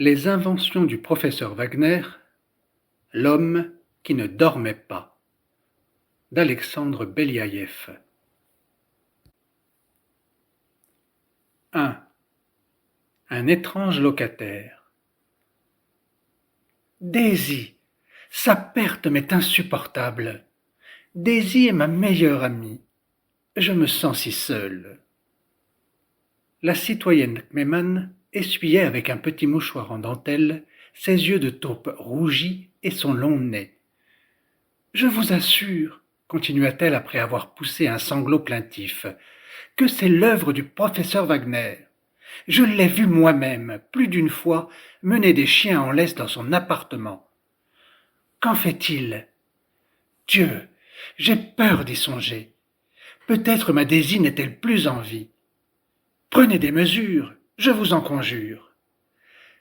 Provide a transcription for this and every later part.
Les inventions du professeur Wagner, l'homme qui ne dormait pas, d'Alexandre Beliaïev. 1. Un étrange locataire. Daisy, sa perte m'est insupportable. Daisy est ma meilleure amie. Je me sens si seule. La citoyenne Kmeman essuyait avec un petit mouchoir en dentelle ses yeux de taupe rougis et son long nez. « Je vous assure, continua-t-elle après avoir poussé un sanglot plaintif, que c'est l'œuvre du professeur Wagner. Je l'ai vu moi-même, plus d'une fois, mener des chiens en laisse dans son appartement. Qu'en fait-il? Dieu, j'ai peur d'y songer. Peut-être ma Daisy n'est-elle plus en vie. Prenez des mesures, je vous en conjure.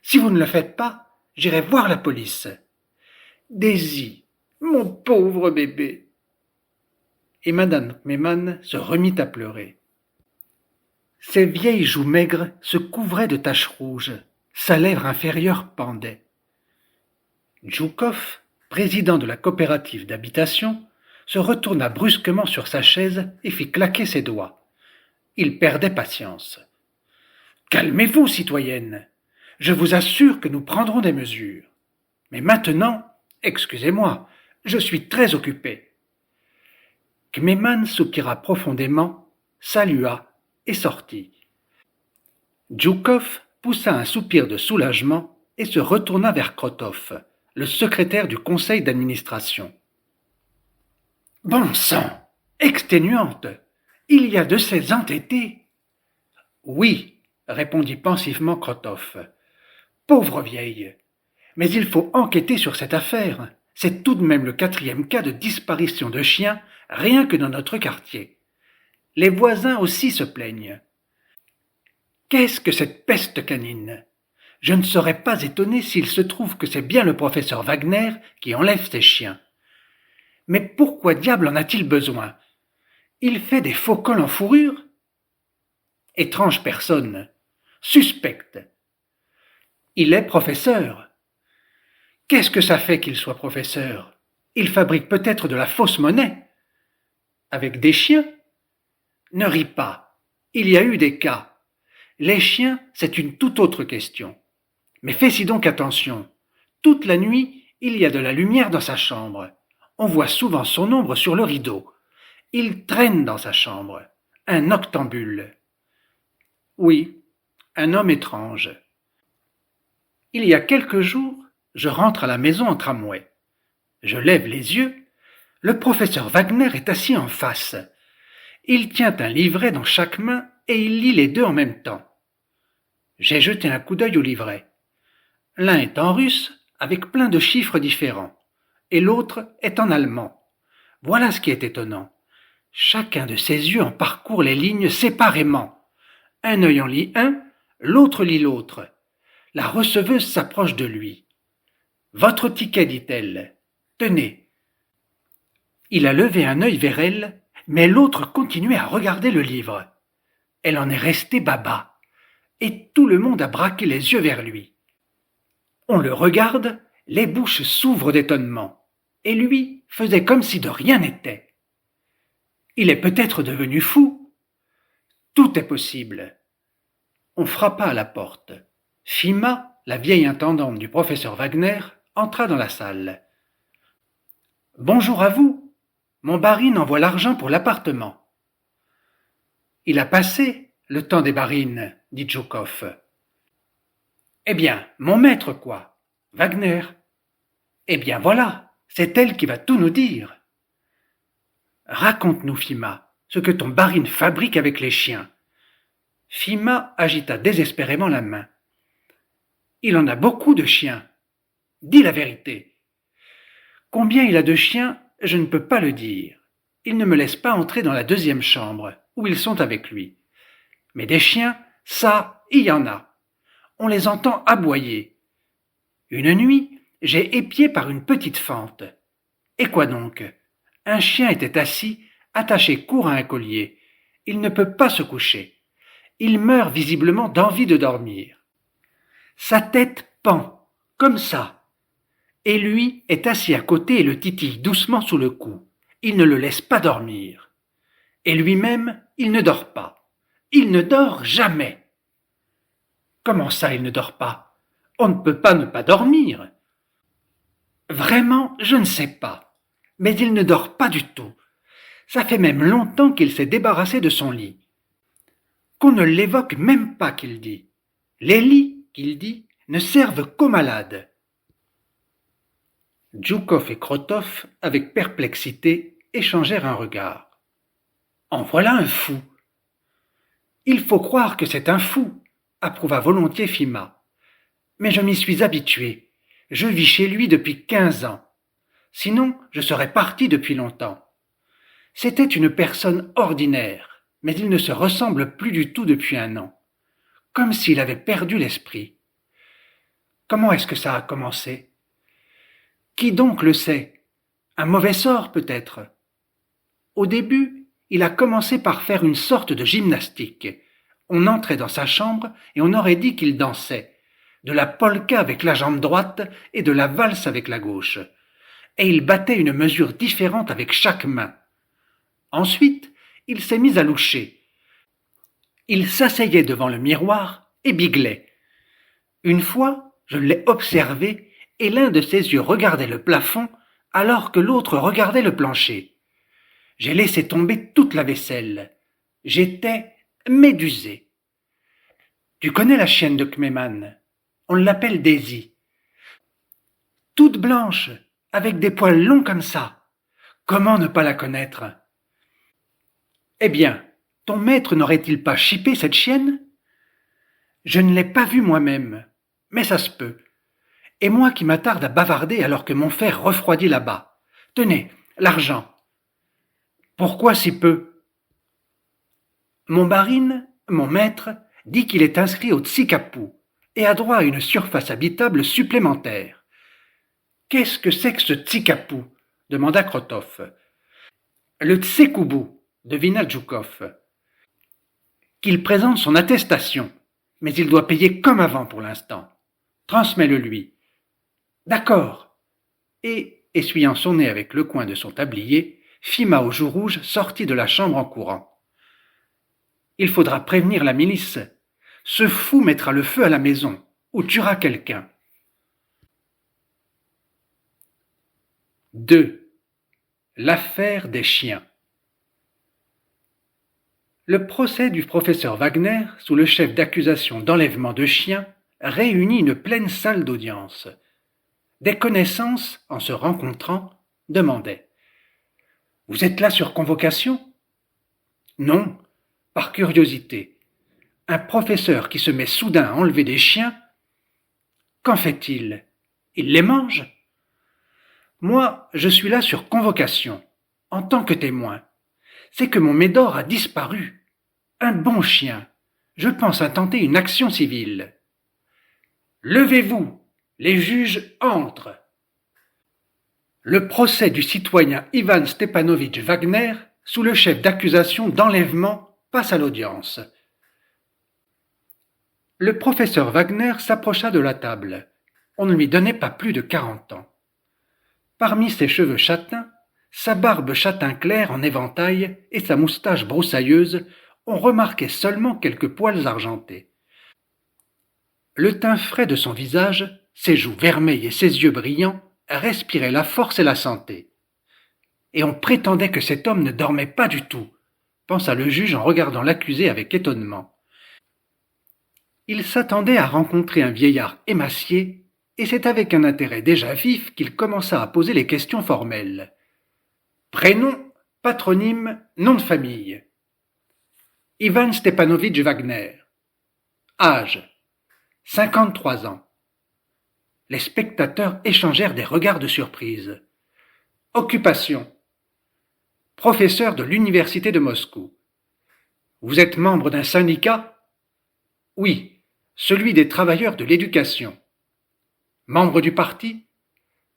Si vous ne le faites pas, j'irai voir la police. Daisy, mon pauvre bébé. » Et madame Kmeman se remit à pleurer. Ses vieilles joues maigres se couvraient de taches rouges, sa lèvre inférieure pendait. Djoukov, président de la coopérative d'habitation, se retourna brusquement sur sa chaise et fit claquer ses doigts. Il perdait patience. « Calmez-vous, citoyenne. Je vous assure que nous prendrons des mesures. Mais maintenant, excusez-moi, je suis très occupé. » Kmeman soupira profondément, salua et sortit. Djoukov poussa un soupir de soulagement et se retourna vers Krotov, le secrétaire du conseil d'administration. « Bon sang, exténuante, il y a de ces entêtés. »« Oui, » répondit pensivement Krotov. « Pauvre vieille, mais il faut enquêter sur cette affaire. C'est tout de même le 4e cas de disparition de chiens rien que dans notre quartier. Les voisins aussi se plaignent. Qu'est-ce que cette peste canine? Je ne serais pas étonné s'il se trouve que c'est bien le professeur Wagner qui enlève ses chiens. Mais pourquoi diable en a-t-il besoin? Il fait des faux cols en fourrure? Étrange personne, suspecte. Il est professeur. Qu'est-ce que ça fait qu'il soit professeur? Il fabrique peut-être de la fausse monnaie. Avec des chiens? Ne ris pas, il y a eu des cas. Les chiens, c'est une toute autre question. Mais fais-y donc attention. Toute la nuit, il y a de la lumière dans sa chambre. On voit souvent son ombre sur le rideau. Il traîne dans sa chambre. Un noctambule. Oui, un homme étrange. Il y a quelques jours, je rentre à la maison en tramway. Je lève les yeux. Le professeur Wagner est assis en face. Il tient un livret dans chaque main et il lit les deux en même temps. J'ai jeté un coup d'œil au livret. L'un est en russe, avec plein de chiffres différents, et l'autre est en allemand. Voilà ce qui est étonnant. Chacun de ses yeux en parcourt les lignes séparément. Un œil en lit un, l'autre lit l'autre. La receveuse s'approche de lui. « Votre ticket, dit-elle. Tenez. » Il a levé un œil vers elle, mais l'autre continuait à regarder le livre. Elle en est restée baba, et tout le monde a braqué les yeux vers lui. On le regarde, les bouches s'ouvrent d'étonnement, et lui faisait comme si de rien n'était. Il est peut-être devenu fou. Tout est possible. On frappa à la porte. Fima, la vieille intendante du professeur Wagner, entra dans la salle. « Bonjour à vous. Mon barine envoie l'argent pour l'appartement. »« Il a passé, le temps des barines, » dit Djoukov. « Eh bien, mon maître, quoi. Wagner. »« Eh bien, voilà, c'est elle qui va tout nous dire. »« Raconte-nous, Fima, ce que ton barine fabrique avec les chiens. » Fima agita désespérément la main. « Il en a beaucoup de chiens. Dis la vérité. » « Combien il a de chiens, je ne peux pas le dire. Il ne me laisse pas entrer dans la 2e chambre, où ils sont avec lui. Mais des chiens, ça, il y en a. On les entend aboyer. Une nuit, j'ai épié par une petite fente. Et quoi donc? Un chien était assis, attaché court à un collier. Il ne peut pas se coucher. Il meurt visiblement d'envie de dormir. Sa tête pan, comme ça. Et lui est assis à côté et le titille doucement sous le cou. Il ne le laisse pas dormir. Et lui-même, il ne dort pas. Il ne dort jamais. Comment ça, il ne dort pas? On ne peut pas ne pas dormir. Vraiment, je ne sais pas. Mais il ne dort pas du tout. Ça fait même longtemps qu'il s'est débarrassé de son lit. Qu'on ne l'évoque même pas, qu'il dit. Les lits, qu'il dit, ne servent qu'aux malades. Djoukov et Krotov, avec perplexité, échangèrent un regard. En voilà un fou. Il faut croire que c'est un fou, approuva volontiers Fima. Mais je m'y suis habitué. Je vis chez lui depuis 15 ans. Sinon, je serais parti depuis longtemps. C'était une personne ordinaire, mais il ne se ressemble plus du tout depuis un an. Comme s'il avait perdu l'esprit. Comment est-ce que ça a commencé? Qui donc le sait? Un mauvais sort peut-être. Au début, il a commencé par faire une sorte de gymnastique. On entrait dans sa chambre et on aurait dit qu'il dansait. De la polka avec la jambe droite et de la valse avec la gauche. Et il battait une mesure différente avec chaque main. Ensuite, il s'est mis à loucher. Il s'asseyait devant le miroir et biglait. Une fois, je l'ai observé et l'un de ses yeux regardait le plafond alors que l'autre regardait le plancher. J'ai laissé tomber toute la vaisselle. J'étais médusé. Tu connais la chienne de Kmeman? On l'appelle Daisy. Toute blanche, avec des poils longs comme ça. Comment ne pas la connaître? Eh bien, ton maître n'aurait-il pas chippé cette chienne? Je ne l'ai pas vue moi-même, mais ça se peut. Et moi qui m'attarde à bavarder alors que mon fer refroidit là-bas. Tenez, l'argent. Pourquoi si peu? Mon barine, mon maître, dit qu'il est inscrit au Tsikapou et a droit à une surface habitable supplémentaire. Qu'est-ce que c'est que ce Tsikapou? Demanda Krotov. Le Tsekoubou, devina Djoukov. Qu'il présente son attestation, mais il doit payer comme avant pour l'instant. Transmets-le lui. D'accord. Et, essuyant son nez avec le coin de son tablier, Fima aux joues rouges sortit de la chambre en courant. Il faudra prévenir la milice. Ce fou mettra le feu à la maison, ou tuera quelqu'un. 2. L'affaire des chiens. Le procès du professeur Wagner, sous le chef d'accusation d'enlèvement de chiens, réunit une pleine salle d'audience. Des connaissances, en se rencontrant, demandaient « Vous êtes là sur convocation ?» « Non, par curiosité. Un professeur qui se met soudain à enlever des chiens, qu'en fait-il? Il les mange? Moi, je suis là sur convocation, en tant que témoin. C'est que mon Médor a disparu. Un bon chien. Je pense à tenter une action civile. Levez-vous, les juges entrent. Le procès du citoyen Ivan Stepanovitch Wagner, sous le chef d'accusation d'enlèvement, passe à l'audience. Le professeur Wagner s'approcha de la table. On ne lui donnait pas plus de 40 ans. Parmi ses cheveux châtains, sa barbe châtain clair en éventail et sa moustache broussailleuse, on remarquait seulement quelques poils argentés. Le teint frais de son visage, ses joues vermeilles et ses yeux brillants respiraient la force et la santé. Et on prétendait que cet homme ne dormait pas du tout, pensa le juge en regardant l'accusé avec étonnement. Il s'attendait à rencontrer un vieillard émacié, et c'est avec un intérêt déjà vif qu'il commença à poser les questions formelles. Prénom, patronyme, nom de famille. Ivan Stepanovitch Wagner. Âge, 53 ans. Les spectateurs échangèrent des regards de surprise. Occupation. Professeur de l'université de Moscou. Vous êtes membre d'un syndicat? Oui, celui des travailleurs de l'éducation. Membre du parti?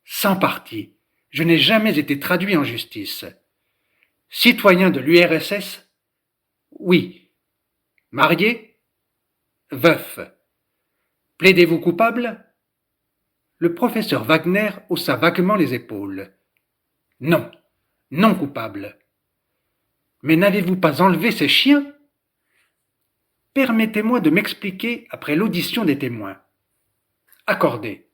Sans parti. Je n'ai jamais été traduit en justice. Citoyen de l'URSS? Oui. Marié? Veuf. Plaidez-vous coupable? Le professeur Wagner haussa vaguement les épaules. Non, non coupable. Mais n'avez-vous pas enlevé ces chiens? Permettez-moi de m'expliquer après l'audition des témoins. Accordé.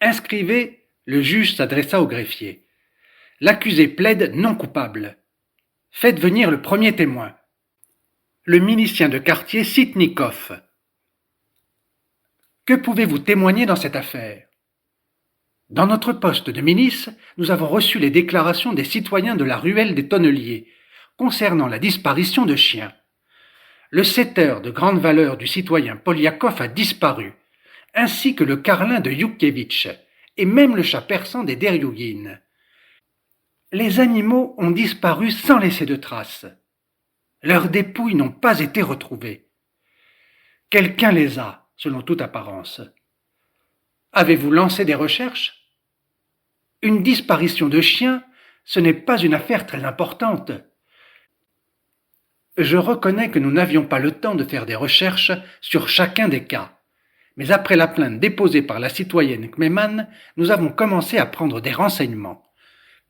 Inscrivez, le juge s'adressa au greffier. L'accusé plaide non coupable. Faites venir le premier témoin. Le milicien de quartier Sitnikov. Que pouvez-vous témoigner dans cette affaire? Dans notre poste de milice, nous avons reçu les déclarations des citoyens de la ruelle des Tonneliers concernant la disparition de chiens. Le setter de grande valeur du citoyen Poliakov a disparu, ainsi que le carlin de Youkevitch, et même le chat persan des Deryougines. Les animaux ont disparu sans laisser de traces. Leurs dépouilles n'ont pas été retrouvées. Quelqu'un les a, selon toute apparence. Avez-vous lancé des recherches? Une disparition de chien, ce n'est pas une affaire très importante. Je reconnais que nous n'avions pas le temps de faire des recherches sur chacun des cas. Mais après la plainte déposée par la citoyenne Kmeman, nous avons commencé à prendre des renseignements.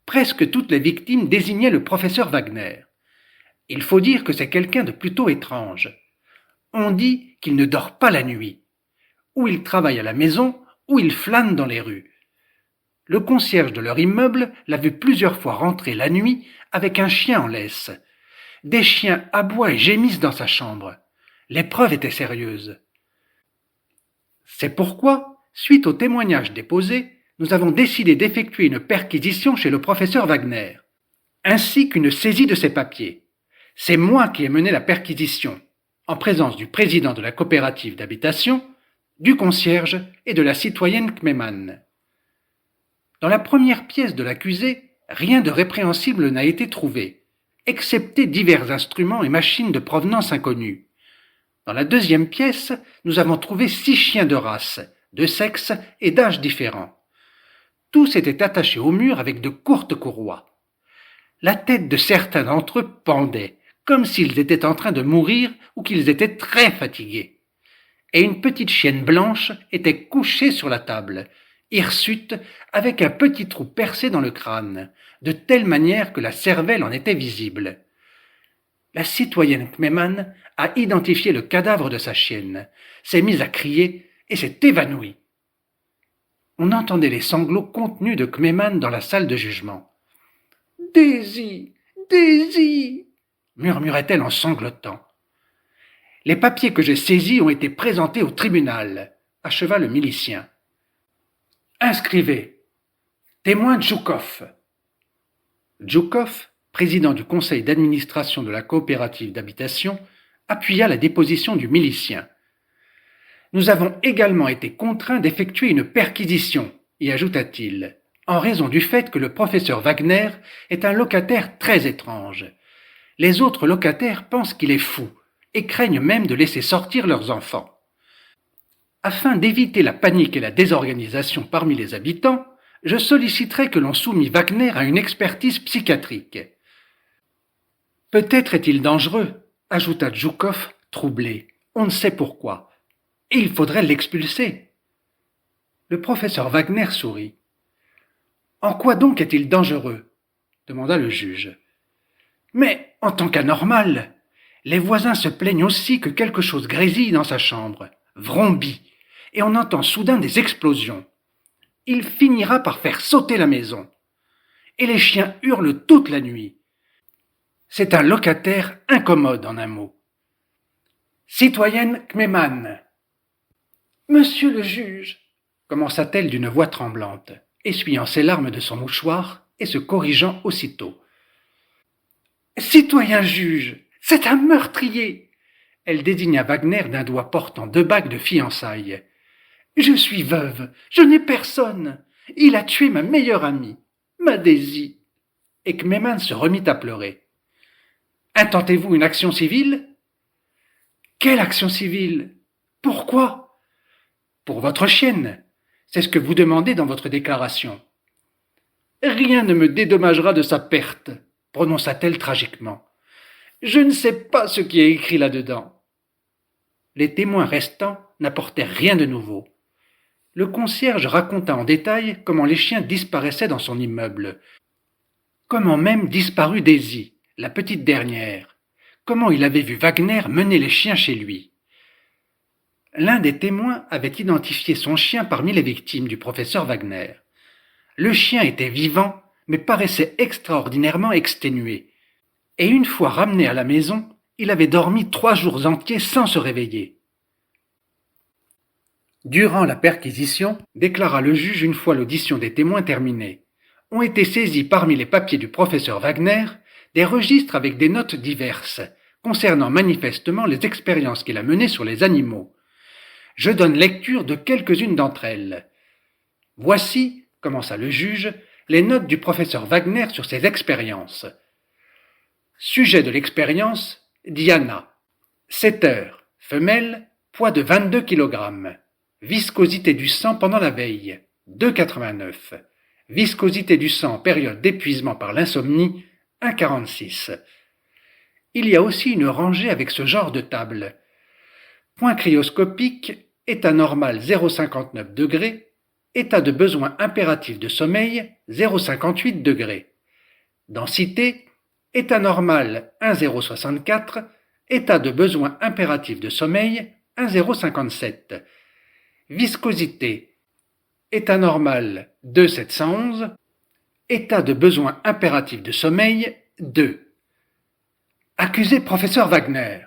Presque toutes les victimes désignaient le professeur Wagner. Il faut dire que c'est quelqu'un de plutôt étrange. On dit qu'il ne dort pas la nuit. Ou il travaille à la maison, ou il flâne dans les rues. Le concierge de leur immeuble l'a vu plusieurs fois rentrer la nuit avec un chien en laisse. Des chiens aboient et gémissent dans sa chambre. L'épreuve était sérieuse. C'est pourquoi, suite au témoignage déposé, nous avons décidé d'effectuer une perquisition chez le professeur Wagner, ainsi qu'une saisie de ses papiers. C'est moi qui ai mené la perquisition, en présence du président de la coopérative d'habitation, du concierge et de la citoyenne Kmeman. Dans la première pièce de l'accusé, rien de répréhensible n'a été trouvé, excepté divers instruments et machines de provenance inconnue. Dans la deuxième pièce, nous avons trouvé 6 chiens de race, de sexe et d'âge différents. Tous étaient attachés au mur avec de courtes courroies. La tête de certains d'entre eux pendait, comme s'ils étaient en train de mourir ou qu'ils étaient très fatigués. Et une petite chienne blanche était couchée sur la table, hirsute, avec un petit trou percé dans le crâne, de telle manière que la cervelle en était visible. La citoyenne Kmeman a identifié le cadavre de sa chienne, s'est mise à crier et s'est évanouie. On entendait les sanglots contenus de Kmeman dans la salle de jugement. « Daisy, Daisy !» murmurait-elle en sanglotant. « Les papiers que j'ai saisis ont été présentés au tribunal, » acheva le milicien. « Inscrivez. Témoin Djoukov. » Djoukov, président du conseil d'administration de la coopérative d'habitation, appuya la déposition du milicien. Nous avons également été contraints d'effectuer une perquisition, y ajouta-t-il, en raison du fait que le professeur Wagner est un locataire très étrange. Les autres locataires pensent qu'il est fou et craignent même de laisser sortir leurs enfants. Afin d'éviter la panique et la désorganisation parmi les habitants, je solliciterai que l'on soumit Wagner à une expertise psychiatrique. Peut-être est-il dangereux, ajouta Djoukov, troublé. On ne sait pourquoi. Et il faudrait l'expulser. Le professeur Wagner sourit. En quoi donc est-il dangereux? Demanda le juge. Mais, en tant qu'anormal, les voisins se plaignent aussi que quelque chose grésille dans sa chambre, vrombit, et on entend soudain des explosions. Il finira par faire sauter la maison. Et les chiens hurlent toute la nuit. C'est un locataire incommode en un mot. Citoyenne Kmeman. Monsieur le juge, commença-t-elle d'une voix tremblante, essuyant ses larmes de son mouchoir et se corrigeant aussitôt. Citoyen juge, c'est un meurtrier. Elle désigna Wagner d'un doigt portant 2 bagues de fiançailles. Je suis veuve, je n'ai personne. Il a tué ma meilleure amie, ma Daisy. Et Kmeman se remit à pleurer. Intentez-vous une action civile? Quelle action civile? Pourquoi? Pour votre chienne. C'est ce que vous demandez dans votre déclaration. Rien ne me dédommagera de sa perte, prononça-t-elle tragiquement. Je ne sais pas ce qui est écrit là-dedans. Les témoins restants n'apportèrent rien de nouveau. Le concierge raconta en détail comment les chiens disparaissaient dans son immeuble, comment même disparut Daisy, la petite dernière, comment il avait vu Wagner mener les chiens chez lui. L'un des témoins avait identifié son chien parmi les victimes du professeur Wagner. Le chien était vivant, mais paraissait extraordinairement exténué. Et une fois ramené à la maison, il avait dormi 3 jours entiers sans se réveiller. Durant la perquisition, déclara le juge une fois l'audition des témoins terminée, ont été saisis parmi les papiers du professeur Wagner des registres avec des notes diverses, concernant manifestement les expériences qu'il a menées sur les animaux. Je donne lecture de quelques-unes d'entre elles. Voici, commença le juge, les notes du professeur Wagner sur ses expériences. Sujet de l'expérience, Diana. 7 heures, femelle, poids de 22 kg. Viscosité du sang pendant la veille, 2,89. Viscosité du sang en période d'épuisement par l'insomnie, 1,46. Il y a aussi une rangée avec ce genre de table. Point cryoscopique, état normal 0,59 degrés, état de besoin impératif de sommeil 0,58 degrés. Densité, état normal 1,064, état de besoin impératif de sommeil 1,057. Viscosité, état normal 2,711, état de besoin impératif de sommeil 2. Accusé professeur Wagner.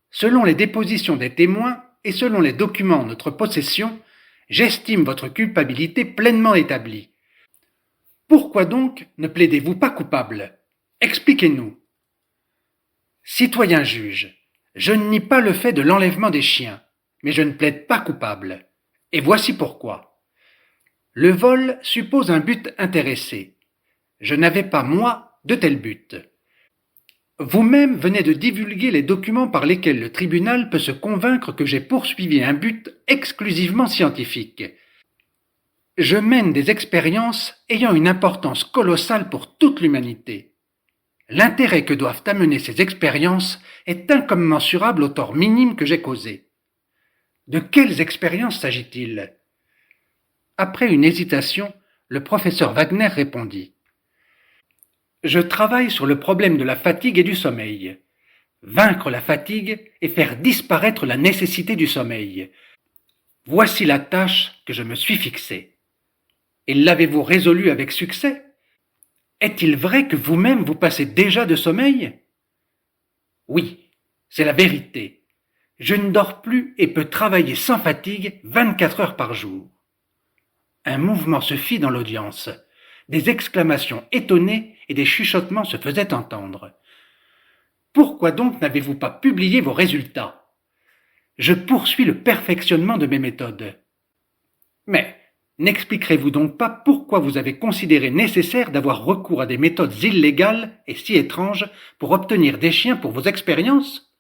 Selon les dépositions des témoins et selon les documents en notre possession, j'estime votre culpabilité pleinement établie. Pourquoi donc ne plaidez-vous pas coupable? Expliquez-nous. Citoyen juge, je ne nie pas le fait de l'enlèvement des chiens, mais je ne plaide pas coupable. Et voici pourquoi. Le vol suppose un but intéressé. Je n'avais pas, moi, de tel but. Vous-même venez de divulguer les documents par lesquels le tribunal peut se convaincre que j'ai poursuivi un but exclusivement scientifique. Je mène des expériences ayant une importance colossale pour toute l'humanité. L'intérêt que doivent amener ces expériences est incommensurable au tort minime que j'ai causé. De quelles expériences s'agit-il? Après une hésitation, le professeur Wagner répondit. Je travaille sur le problème de la fatigue et du sommeil. Vaincre la fatigue et faire disparaître la nécessité du sommeil. Voici la tâche que je me suis fixée. Et l'avez-vous résolue avec succès? Est-il vrai que vous-même vous passez déjà de sommeil? Oui, c'est la vérité. Je ne dors plus et peux travailler sans fatigue 24 heures par jour. Un mouvement se fit dans l'audience. Des exclamations étonnées et des chuchotements se faisaient entendre. Pourquoi donc n'avez-vous pas publié vos résultats? Je poursuis le perfectionnement de mes méthodes. Mais n'expliquerez-vous donc pas pourquoi vous avez considéré nécessaire d'avoir recours à des méthodes illégales et si étranges pour obtenir des chiens pour vos expériences?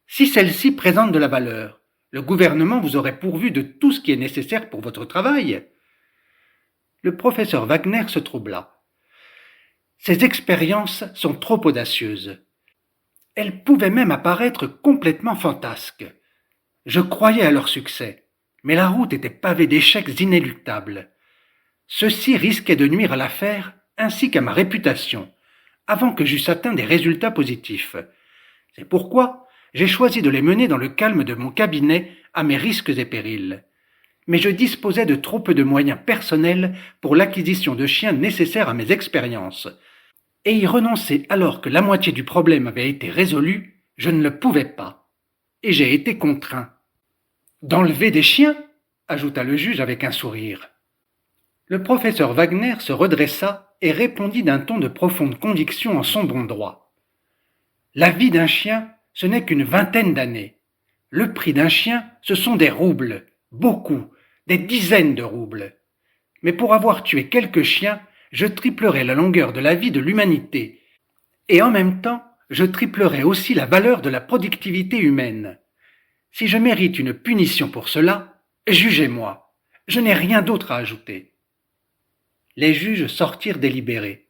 Si celles-ci présentent de la valeur, le gouvernement vous aurait pourvu de tout ce qui est nécessaire pour votre travail. Le professeur Wagner se troubla. Ces expériences sont trop audacieuses. Elles pouvaient même apparaître complètement fantasques. Je croyais à leur succès, mais la route était pavée d'échecs inéluctables. Ceci risquait de nuire à l'affaire ainsi qu'à ma réputation, avant que j'eusse atteint des résultats positifs. C'est pourquoi j'ai choisi de les mener dans le calme de mon cabinet à mes risques et périls. Mais je disposais de trop peu de moyens personnels pour l'acquisition de chiens nécessaires à mes expériences. Et y renoncer alors que la moitié du problème avait été résolu, je ne le pouvais pas. Et j'ai été contraint. D'enlever des chiens? Ajouta le juge avec un sourire. Le professeur Wagner se redressa et répondit d'un ton de profonde conviction en son bon droit. La vie d'un chien, ce n'est qu'une vingtaine d'années. Le prix d'un chien, ce sont des roubles, beaucoup, des dizaines de roubles. Mais pour avoir tué quelques chiens, je triplerai la longueur de la vie de l'humanité. Et en même temps, je triplerai aussi la valeur de la productivité humaine. Si je mérite une punition pour cela, jugez-moi. Je n'ai rien d'autre à ajouter. Les juges sortirent délibérés.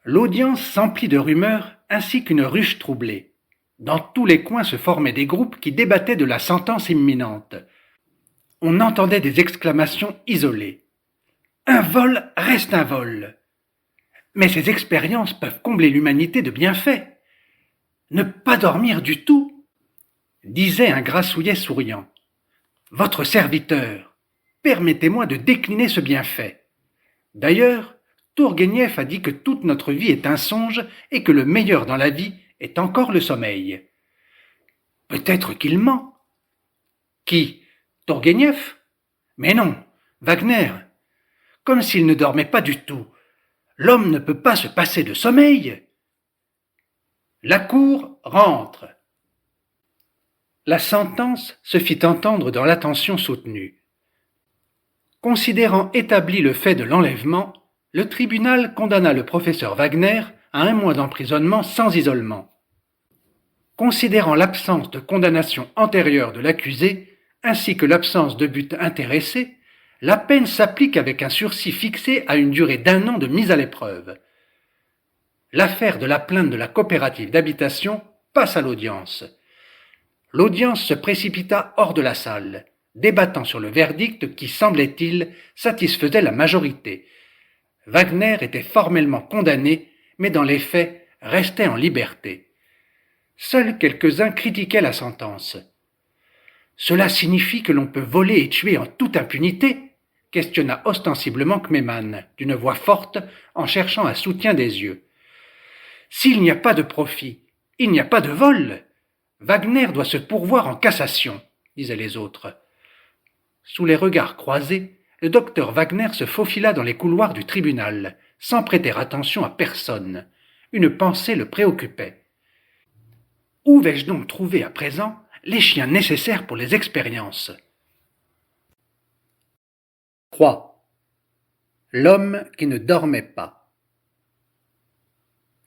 L'audience s'emplit de rumeurs ainsi qu'une ruche troublée. Dans tous les coins se formaient des groupes qui débattaient de la sentence imminente. on entendait des exclamations isolées. Un vol reste un vol. Mais ces expériences peuvent combler l'humanité de bienfaits. Ne pas dormir du tout, disait un grassouillet souriant. Votre serviteur, permettez-moi de décliner ce bienfait. D'ailleurs, Tourguenieff a dit que toute notre vie est un songe et que le meilleur dans la vie est encore le sommeil. Peut-être qu'il ment. Qui? Tourguenieff? Mais non, Wagner. Comme s'il ne dormait pas du tout. L'homme ne peut pas se passer de sommeil. La cour rentre. La sentence se fit entendre dans l'attention soutenue. Considérant établi le fait de l'enlèvement, le tribunal condamna le professeur Wagner à 1 mois d'emprisonnement sans isolement. Considérant l'absence de condamnation antérieure de l'accusé, ainsi que l'absence de but intéressé, la peine s'applique avec un sursis fixé à une durée d'1 an de mise à l'épreuve. L'affaire de la plainte de la coopérative d'habitation passe à l'audience. L'audience se précipita hors de la salle, débattant sur le verdict qui, semblait-il, satisfaisait la majorité. Wagner était formellement condamné, mais dans les faits restait en liberté. Seuls quelques-uns critiquaient la sentence. « Cela signifie que l'on peut voler et tuer en toute impunité ?» questionna ostensiblement Kmeman, d'une voix forte, en cherchant un soutien des yeux. « S'il n'y a pas de profit, il n'y a pas de vol. Wagner doit se pourvoir en cassation, » disaient les autres. Sous les regards croisés, le docteur Wagner se faufila dans les couloirs du tribunal, sans prêter attention à personne. Une pensée le préoccupait. Où vais-je donc trouver à présent les chiens nécessaires pour les expériences? 3. L'homme qui ne dormait pas.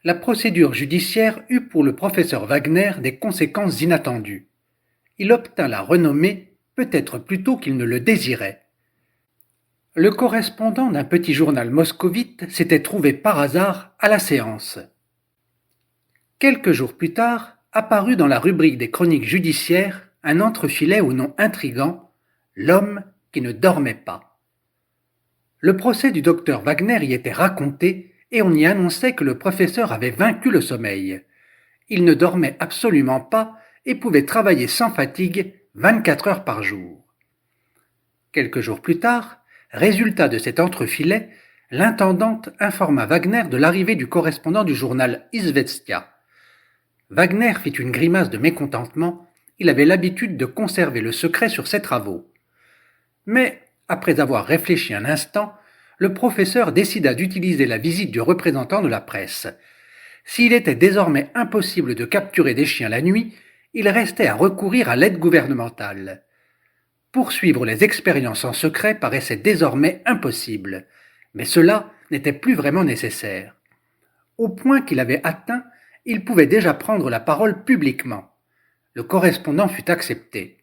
La procédure judiciaire eut pour le professeur Wagner des conséquences inattendues. Il obtint la renommée, peut-être plus tôt qu'il ne le désirait. Le correspondant d'un petit journal moscovite s'était trouvé par hasard à la séance. Quelques jours plus tard, apparut dans la rubrique des chroniques judiciaires un entrefilet au nom intrigant « L'homme qui ne dormait pas ». Le procès du docteur Wagner y était raconté et on y annonçait que le professeur avait vaincu le sommeil. Il ne dormait absolument pas et pouvait travailler sans fatigue 24 heures par jour. Quelques jours plus tard, résultat de cet entrefilet, l'intendante informa Wagner de l'arrivée du correspondant du journal Izvestia. Wagner fit une grimace de mécontentement, il avait l'habitude de conserver le secret sur ses travaux. Mais, après avoir réfléchi un instant, le professeur décida d'utiliser la visite du représentant de la presse. S'il était désormais impossible de capturer des chiens la nuit, il restait à recourir à l'aide gouvernementale. Poursuivre les expériences en secret paraissait désormais impossible, mais cela n'était plus vraiment nécessaire. Au point qu'il avait atteint, il pouvait déjà prendre la parole publiquement. Le correspondant fut accepté.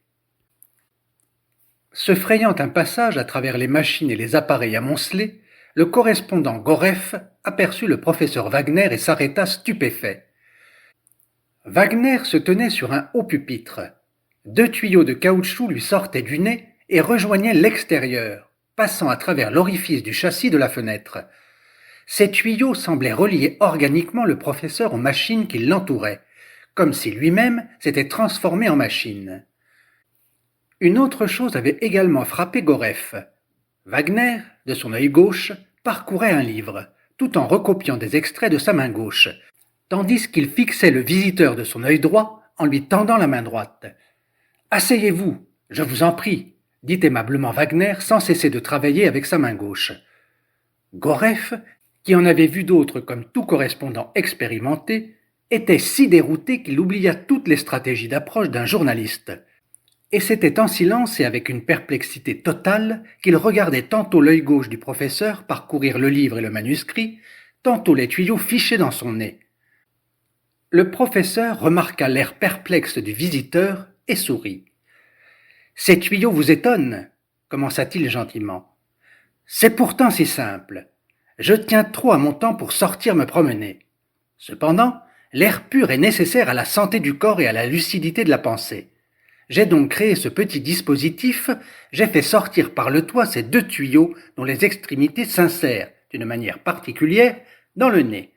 Se frayant un passage à travers les machines et les appareils amoncelés, le correspondant Goreff aperçut le professeur Wagner et s'arrêta stupéfait. Wagner se tenait sur un haut pupitre. 2 tuyaux de caoutchouc lui sortaient du nez et rejoignaient l'extérieur, passant à travers l'orifice du châssis de la fenêtre. Ces tuyaux semblaient relier organiquement le professeur aux machines qui l'entouraient, comme si lui-même s'était transformé en machine. Une autre chose avait également frappé Goreff. Wagner, de son œil gauche, parcourait un livre, tout en recopiant des extraits de sa main gauche, tandis qu'il fixait le visiteur de son œil droit en lui tendant la main droite. « Asseyez-vous, je vous en prie », dit aimablement Wagner sans cesser de travailler avec sa main gauche. Goreff, qui en avait vu d'autres comme tout correspondant expérimenté, était si dérouté qu'il oublia toutes les stratégies d'approche d'un journaliste. Et c'était en silence et avec une perplexité totale qu'il regardait tantôt l'œil gauche du professeur parcourir le livre et le manuscrit, tantôt les tuyaux fichés dans son nez. Le professeur remarqua l'air perplexe du visiteur et sourit. « Ces tuyaux vous étonnent » commença-t-il gentiment. « C'est pourtant si simple. Je tiens trop à mon temps pour sortir me promener. Cependant, l'air pur est nécessaire à la santé du corps et à la lucidité de la pensée. J'ai donc créé ce petit dispositif, j'ai fait sortir par le toit ces deux tuyaux dont les extrémités s'insèrent, d'une manière particulière, dans le nez.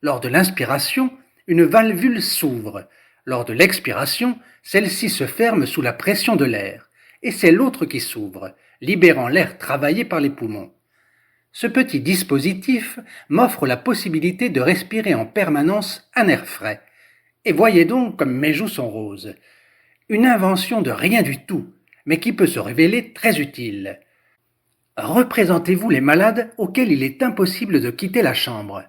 Lors de l'inspiration, une valvule s'ouvre. Lors de l'expiration, celle-ci se ferme sous la pression de l'air, et c'est l'autre qui s'ouvre, libérant l'air travaillé par les poumons. Ce petit dispositif m'offre la possibilité de respirer en permanence un air frais. Et voyez donc comme mes joues sont roses. Une invention de rien du tout, mais qui peut se révéler très utile. Représentez-vous les malades auxquels il est impossible de quitter la chambre.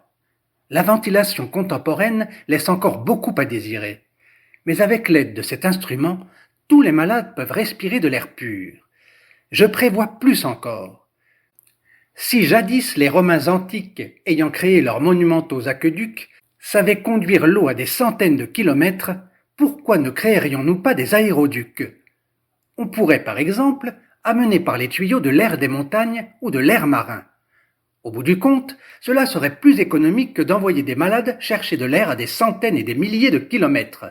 La ventilation contemporaine laisse encore beaucoup à désirer. Mais avec l'aide de cet instrument, tous les malades peuvent respirer de l'air pur. Je prévois plus encore. Si jadis les Romains antiques, ayant créé leurs monumentaux aqueducs, savaient conduire l'eau à des centaines de kilomètres, pourquoi ne créerions-nous pas des aéroducs? On pourrait par exemple amener par les tuyaux de l'air des montagnes ou de l'air marin. Au bout du compte, cela serait plus économique que d'envoyer des malades chercher de l'air à des centaines et des milliers de kilomètres.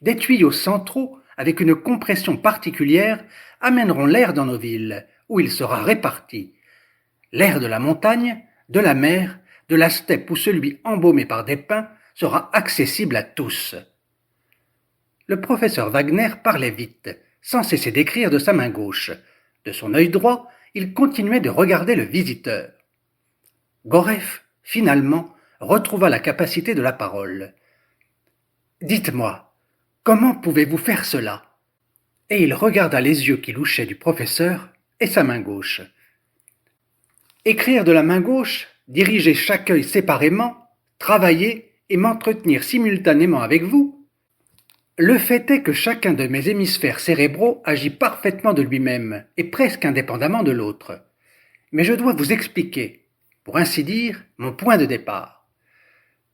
Des tuyaux centraux, avec une compression particulière, amèneront l'air dans nos villes, où il sera réparti. L'air de la montagne, de la mer, de la steppe ou celui embaumé par des pins sera accessible à tous. Le professeur Wagner parlait vite, sans cesser d'écrire de sa main gauche. De son œil droit, il continuait de regarder le visiteur. Goreff, finalement, retrouva la capacité de la parole. « Dites-moi, comment pouvez-vous faire cela ?» Et il regarda les yeux qui louchaient du professeur et sa main gauche. Écrire de la main gauche, diriger chaque œil séparément, travailler et m'entretenir simultanément avec vous. Le fait est que chacun de mes hémisphères cérébraux agit parfaitement de lui-même et presque indépendamment de l'autre. Mais je dois vous expliquer, pour ainsi dire, mon point de départ.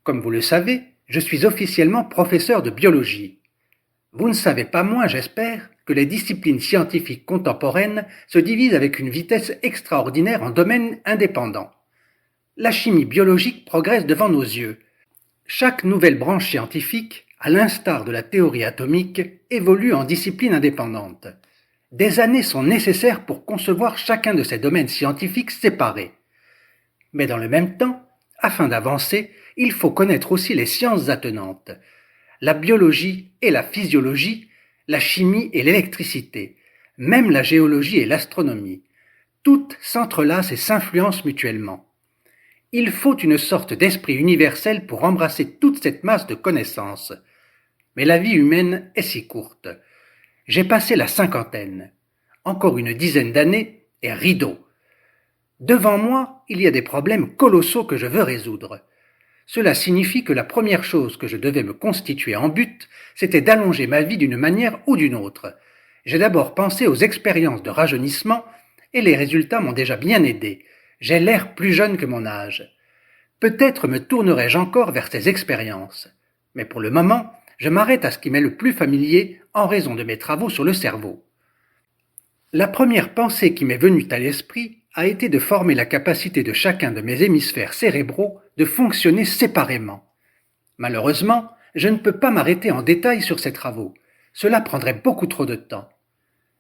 Comme vous le savez, je suis officiellement professeur de biologie. Vous ne savez pas moins, j'espère, que les disciplines scientifiques contemporaines se divisent avec une vitesse extraordinaire en domaines indépendants. La chimie biologique progresse devant nos yeux. Chaque nouvelle branche scientifique, à l'instar de la théorie atomique, évolue en discipline indépendante. Des années sont nécessaires pour concevoir chacun de ces domaines scientifiques séparés. Mais dans le même temps, afin d'avancer, il faut connaître aussi les sciences attenantes. La biologie et la physiologie, la chimie et l'électricité, même la géologie et l'astronomie. Toutes s'entrelacent et s'influencent mutuellement. Il faut une sorte d'esprit universel pour embrasser toute cette masse de connaissances. Mais la vie humaine est si courte. J'ai passé la 50aine. Encore une dizaine d'années et rideau. Devant moi, il y a des problèmes colossaux que je veux résoudre. Cela signifie que la première chose que je devais me constituer en but, c'était d'allonger ma vie d'une manière ou d'une autre. J'ai d'abord pensé aux expériences de rajeunissement, et les résultats m'ont déjà bien aidé. J'ai l'air plus jeune que mon âge. Peut-être me tournerai-je encore vers ces expériences. Mais pour le moment, je m'arrête à ce qui m'est le plus familier en raison de mes travaux sur le cerveau. La première pensée qui m'est venue à l'esprit a été de former la capacité de chacun de mes hémisphères cérébraux de fonctionner séparément. Malheureusement, je ne peux pas m'arrêter en détail sur ces travaux. Cela prendrait beaucoup trop de temps.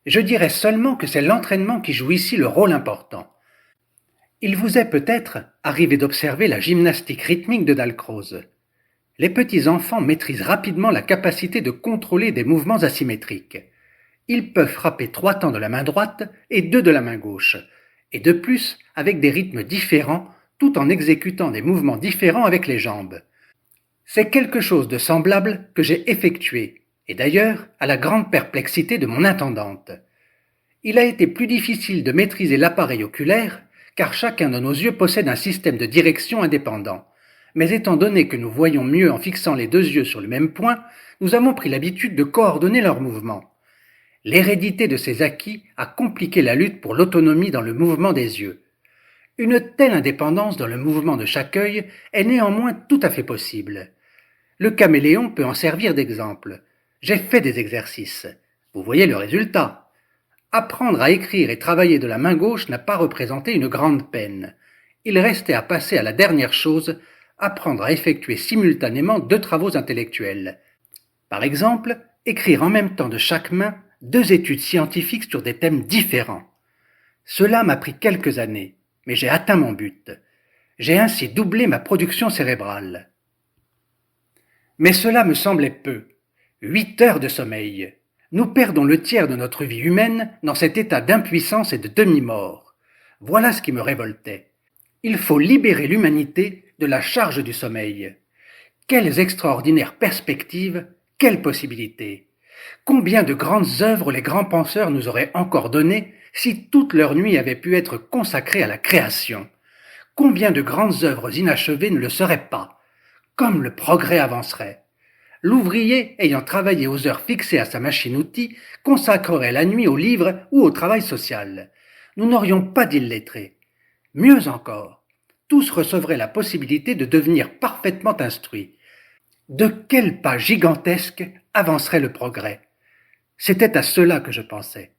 Je dirais seulement que c'est l'entraînement qui joue ici le rôle important. Il vous est peut-être arrivé d'observer la gymnastique rythmique de Dalcroze. Les petits enfants maîtrisent rapidement la capacité de contrôler des mouvements asymétriques. Ils peuvent frapper 3 temps de la main droite et 2 de la main gauche, et de plus avec des rythmes différents tout en exécutant des mouvements différents avec les jambes. C'est quelque chose de semblable que j'ai effectué, et d'ailleurs à la grande perplexité de mon intendante. Il a été plus difficile de maîtriser l'appareil oculaire, car chacun de nos yeux possède un système de direction indépendant. Mais étant donné que nous voyons mieux en fixant les 2 yeux sur le même point, nous avons pris l'habitude de coordonner leurs mouvements. L'hérédité de ces acquis a compliqué la lutte pour l'autonomie dans le mouvement des yeux. Une telle indépendance dans le mouvement de chaque œil est néanmoins tout à fait possible. Le caméléon peut en servir d'exemple. J'ai fait des exercices. Vous voyez le résultat. Apprendre à écrire et travailler de la main gauche n'a pas représenté une grande peine. Il restait à passer à la dernière chose, apprendre à effectuer simultanément 2 travaux intellectuels. Par exemple, écrire en même temps de chaque main 2 études scientifiques sur des thèmes différents. Cela m'a pris quelques années, mais j'ai atteint mon but. J'ai ainsi doublé ma production cérébrale. Mais cela me semblait peu. 8 heures de sommeil. Nous perdons le tiers de notre vie humaine dans cet état d'impuissance et de demi-mort. Voilà ce qui me révoltait. Il faut libérer l'humanité de la charge du sommeil. Quelles extraordinaires perspectives, quelles possibilités! Combien de grandes œuvres les grands penseurs nous auraient encore données si toute leur nuit avait pu être consacrée à la création! Combien de grandes œuvres inachevées ne le seraient pas! Comme le progrès avancerait! L'ouvrier, ayant travaillé aux heures fixées à sa machine-outil, consacrerait la nuit au livre ou au travail social. Nous n'aurions pas d'illettrés. Mieux encore, tous recevraient la possibilité de devenir parfaitement instruits. De quel pas gigantesque avancerait le progrès? C'était à cela que je pensais.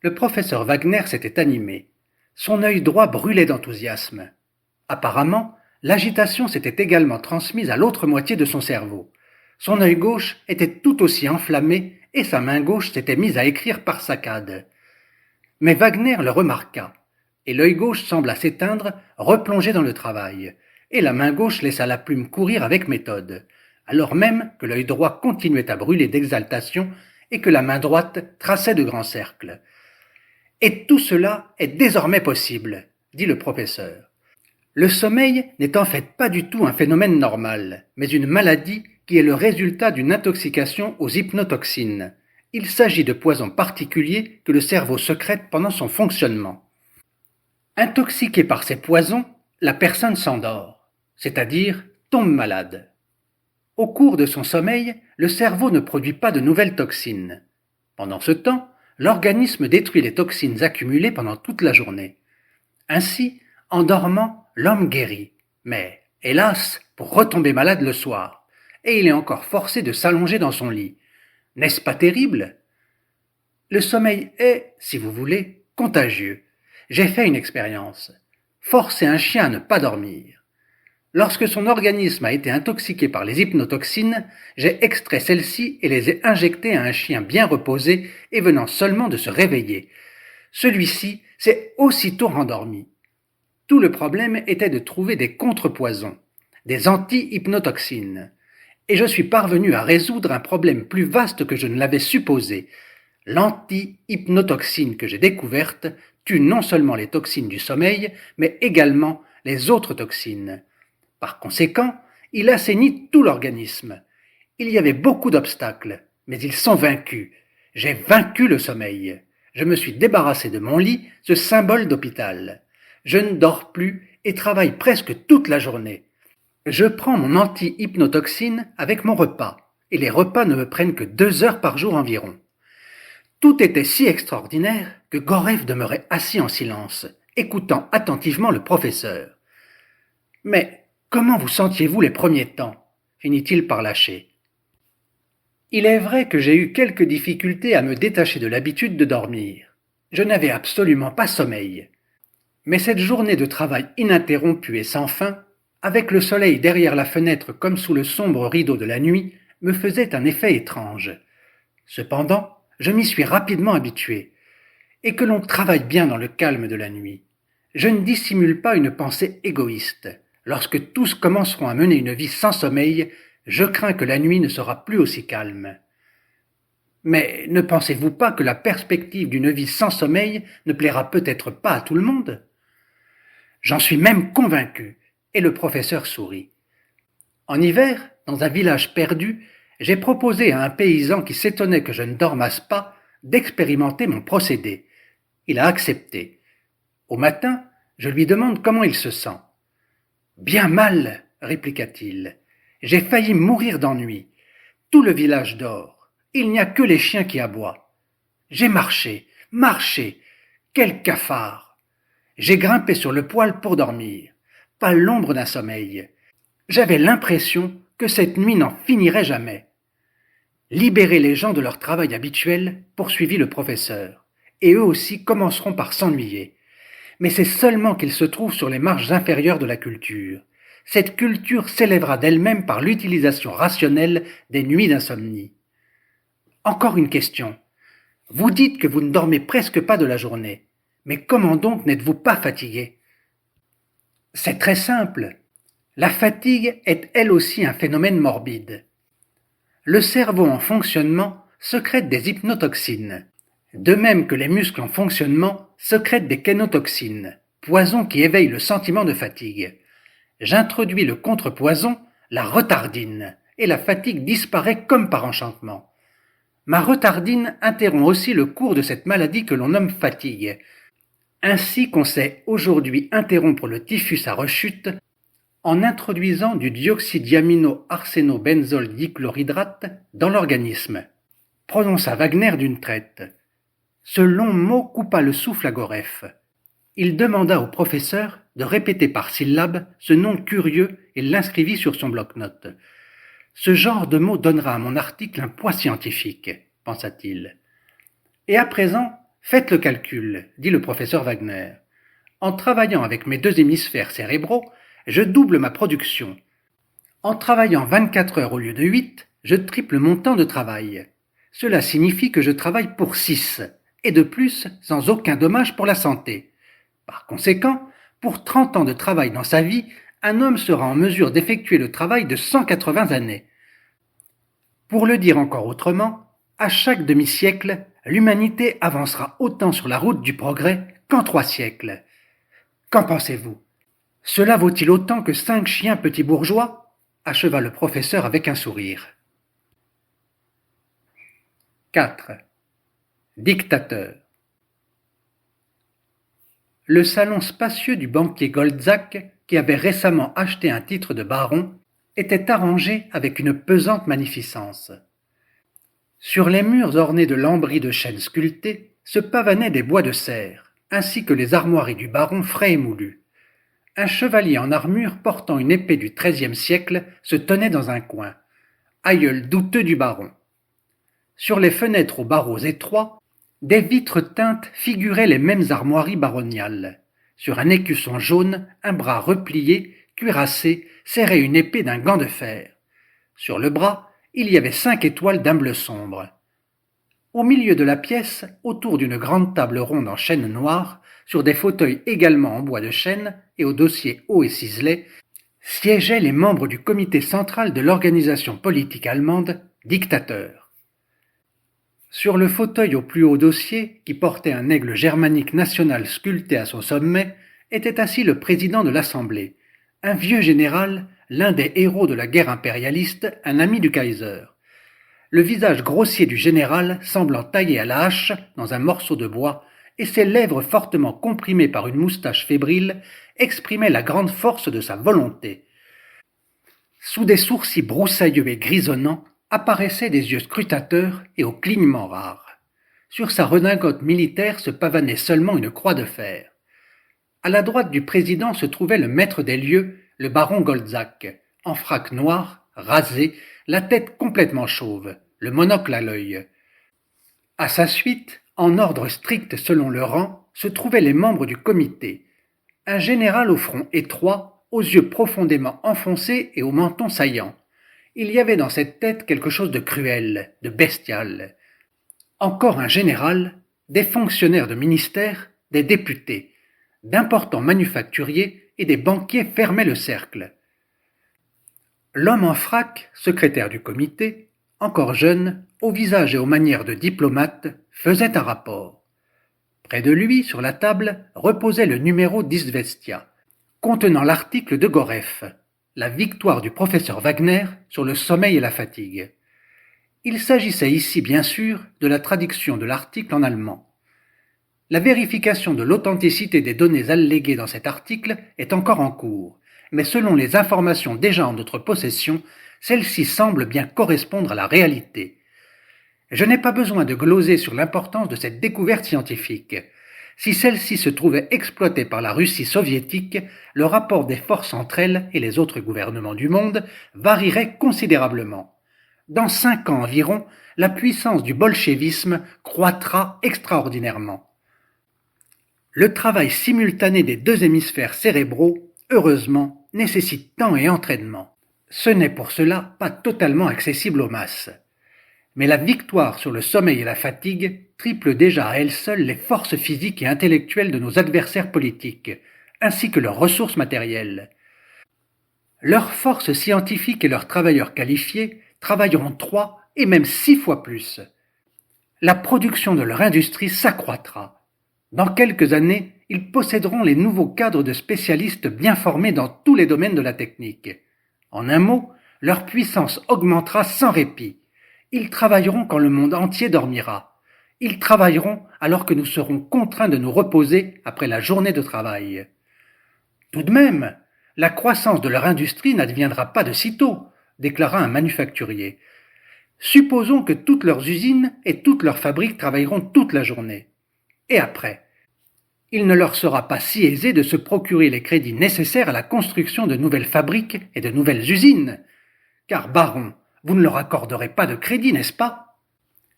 Le professeur Wagner s'était animé. Son œil droit brûlait d'enthousiasme. Apparemment, l'agitation s'était également transmise à l'autre moitié de son cerveau. Son œil gauche était tout aussi enflammé et sa main gauche s'était mise à écrire par saccades. Mais Wagner le remarqua, et l'œil gauche sembla s'éteindre, replongé dans le travail, et la main gauche laissa la plume courir avec méthode, alors même que l'œil droit continuait à brûler d'exaltation et que la main droite traçait de grands cercles. « Et tout cela est désormais possible, » dit le professeur. Le sommeil n'est en fait pas du tout un phénomène normal, mais une maladie qui est le résultat d'une intoxication aux hypnotoxines. Il s'agit de poisons particuliers que le cerveau sécrète pendant son fonctionnement. Intoxiqué par ces poisons, la personne s'endort, c'est-à-dire tombe malade. Au cours de son sommeil, le cerveau ne produit pas de nouvelles toxines. Pendant ce temps, l'organisme détruit les toxines accumulées pendant toute la journée. Ainsi, en dormant, l'homme guérit, mais, hélas, pour retomber malade le soir, et il est encore forcé de s'allonger dans son lit. N'est-ce pas terrible? Le sommeil est, si vous voulez, contagieux. J'ai fait une expérience. Forcer un chien à ne pas dormir. Lorsque son organisme a été intoxiqué par les hypnotoxines, j'ai extrait celles-ci et les ai injectées à un chien bien reposé et venant seulement de se réveiller. Celui-ci s'est aussitôt rendormi. Tout le problème était de trouver des contrepoisons, des anti-hypnotoxines. Et je suis parvenu à résoudre un problème plus vaste que je ne l'avais supposé. L'anti-hypnotoxine que j'ai découverte tue non seulement les toxines du sommeil, mais également les autres toxines. Par conséquent, il assainit tout l'organisme. Il y avait beaucoup d'obstacles, mais ils sont vaincus. J'ai vaincu le sommeil. Je me suis débarrassé de mon lit, ce symbole d'hôpital. Je ne dors plus et travaille presque toute la journée. Je prends mon anti-hypnotoxine avec mon repas, et les repas ne me prennent que 2 heures par jour environ. Tout était si extraordinaire que Gorev demeurait assis en silence, écoutant attentivement le professeur. « Mais comment vous sentiez-vous les premiers temps ?» finit-il par lâcher. Il est vrai que j'ai eu quelques difficultés à me détacher de l'habitude de dormir. Je n'avais absolument pas sommeil. Mais cette journée de travail ininterrompue et sans fin, avec le soleil derrière la fenêtre comme sous le sombre rideau de la nuit, me faisait un effet étrange. Cependant, je m'y suis rapidement habitué. Et que l'on travaille bien dans le calme de la nuit. Je ne dissimule pas une pensée égoïste. Lorsque tous commenceront à mener une vie sans sommeil, je crains que la nuit ne sera plus aussi calme. Mais ne pensez-vous pas que la perspective d'une vie sans sommeil ne plaira peut-être pas à tout le monde? J'en suis même convaincu, et le professeur sourit. En hiver, dans un village perdu, j'ai proposé à un paysan qui s'étonnait que je ne dormasse pas d'expérimenter mon procédé. Il a accepté. Au matin, je lui demande comment il se sent. « Bien mal, » répliqua-t-il. « J'ai failli mourir d'ennui. Tout le village dort. Il n'y a que les chiens qui aboient. J'ai marché. Quel cafard! J'ai grimpé sur le poêle pour dormir. Pas l'ombre d'un sommeil. J'avais l'impression que cette nuit n'en finirait jamais. » Libérez les gens de leur travail habituel, poursuivit le professeur, et eux aussi commenceront par s'ennuyer. Mais c'est seulement qu'ils se trouvent sur les marges inférieures de la culture. Cette culture s'élèvera d'elle-même par l'utilisation rationnelle des nuits d'insomnie. Encore une question. Vous dites que vous ne dormez presque pas de la journée. Mais comment donc n'êtes-vous pas fatigué? C'est très simple. La fatigue est elle aussi un phénomène morbide. Le cerveau en fonctionnement sécrète des hypnotoxines, de même que les muscles en fonctionnement sécrètent des kénotoxines, poison qui éveille le sentiment de fatigue. J'introduis le contrepoison, la retardine, et la fatigue disparaît comme par enchantement. Ma retardine interrompt aussi le cours de cette maladie que l'on nomme fatigue, ainsi qu'on sait aujourd'hui interrompre le typhus à rechute en introduisant du dioxydiamino-arsénobenzol dichlorhydrate dans l'organisme, prononça Wagner d'une traite. Ce long mot coupa le souffle à Goref. Il demanda au professeur de répéter par syllabes ce nom curieux et l'inscrivit sur son bloc-notes. Ce genre de mot donnera à mon article un poids scientifique, pensa-t-il. Et à présent, faites le calcul, dit le professeur Wagner. En travaillant avec mes deux hémisphères cérébraux, je double ma production. En travaillant 24 heures au lieu de 8, je triple mon temps de travail. Cela signifie que je travaille pour 6, et de plus sans aucun dommage pour la santé. Par conséquent, pour 30 ans de travail dans sa vie, un homme sera en mesure d'effectuer le travail de 180 années. Pour le dire encore autrement, à chaque demi-siècle, l'humanité avancera autant sur la route du progrès qu'en 3 siècles. Qu'en pensez-vous? Cela vaut-il autant que 5 chiens petits bourgeois? Acheva le professeur avec un sourire. 4. Dictateur. Le salon spacieux du banquier Goldzack, qui avait récemment acheté un titre de baron, était arrangé avec une pesante magnificence. Sur les murs ornés de lambris de chêne sculptés se pavanaient des bois de serre, ainsi que les armoiries du baron frais et moulus. Un chevalier en armure portant une épée du XIIIe siècle se tenait dans un coin, aïeul douteux du baron. Sur les fenêtres aux barreaux étroits, des vitres teintes figuraient les mêmes armoiries baroniales. Sur un écusson jaune, un bras replié, cuirassé, serrait une épée d'un gant de fer. Sur le bras, il y avait 5 étoiles d'un bleu sombre. Au milieu de la pièce, autour d'une grande table ronde en chêne noir, sur des fauteuils également en bois de chêne et aux dossiers hauts et ciselés, siégeaient les membres du comité central de l'organisation politique allemande, Dictateur. Sur le fauteuil au plus haut dossier, qui portait un aigle germanique national sculpté à son sommet, était assis le président de l'Assemblée, un vieux général, l'un des héros de la guerre impérialiste, un ami du Kaiser. Le visage grossier du général semblant taillé à la hache dans un morceau de bois, et ses lèvres fortement comprimées par une moustache fébrile exprimaient la grande force de sa volonté. Sous des sourcils broussailleux et grisonnants apparaissaient des yeux scrutateurs et au clignement rare. Sur sa redingote militaire se pavanait seulement une croix de fer. À la droite du président se trouvait le maître des lieux, le baron Goldzack, en frac noir, rasé, la tête complètement chauve, le monocle à l'œil. À sa suite, en ordre strict selon le rang, se trouvaient les membres du comité. Un général au front étroit, aux yeux profondément enfoncés et au menton saillant. Il y avait dans cette tête quelque chose de cruel, de bestial. Encore un général, des fonctionnaires de ministère, des députés, d'importants manufacturiers et des banquiers fermaient le cercle. L'homme en frac, secrétaire du comité, encore jeune, au visage et aux manières de diplomate, faisait un rapport. Près de lui, sur la table, reposait le numéro d'Izvestia, contenant l'article de Goref, la victoire du professeur Wagner sur le sommeil et la fatigue. Il s'agissait ici, bien sûr, de la traduction de l'article en allemand. La vérification de l'authenticité des données alléguées dans cet article est encore en cours, mais selon les informations déjà en notre possession, celle-ci semble bien correspondre à la réalité. Je n'ai pas besoin de gloser sur l'importance de cette découverte scientifique. Si celle-ci se trouvait exploitée par la Russie soviétique, le rapport des forces entre elle et les autres gouvernements du monde varierait considérablement. Dans 5 ans environ, la puissance du bolchevisme croîtra extraordinairement. Le travail simultané des 2 hémisphères cérébraux, heureusement, nécessite temps et entraînement. Ce n'est pour cela pas totalement accessible aux masses. Mais la victoire sur le sommeil et la fatigue triple déjà à elle seule les forces physiques et intellectuelles de nos adversaires politiques, ainsi que leurs ressources matérielles. Leurs forces scientifiques et leurs travailleurs qualifiés travailleront 3 et même 6 fois plus. La production de leur industrie s'accroîtra. Dans quelques années, ils posséderont les nouveaux cadres de spécialistes bien formés dans tous les domaines de la technique. En un mot, leur puissance augmentera sans répit. Ils travailleront quand le monde entier dormira. Ils travailleront alors que nous serons contraints de nous reposer après la journée de travail. Tout de même, la croissance de leur industrie n'adviendra pas de sitôt, déclara un manufacturier. Supposons que toutes leurs usines et toutes leurs fabriques travailleront toute la journée. Et après, il ne leur sera pas si aisé de se procurer les crédits nécessaires à la construction de nouvelles fabriques et de nouvelles usines. Car, baron, vous ne leur accorderez pas de crédit, n'est-ce pas ?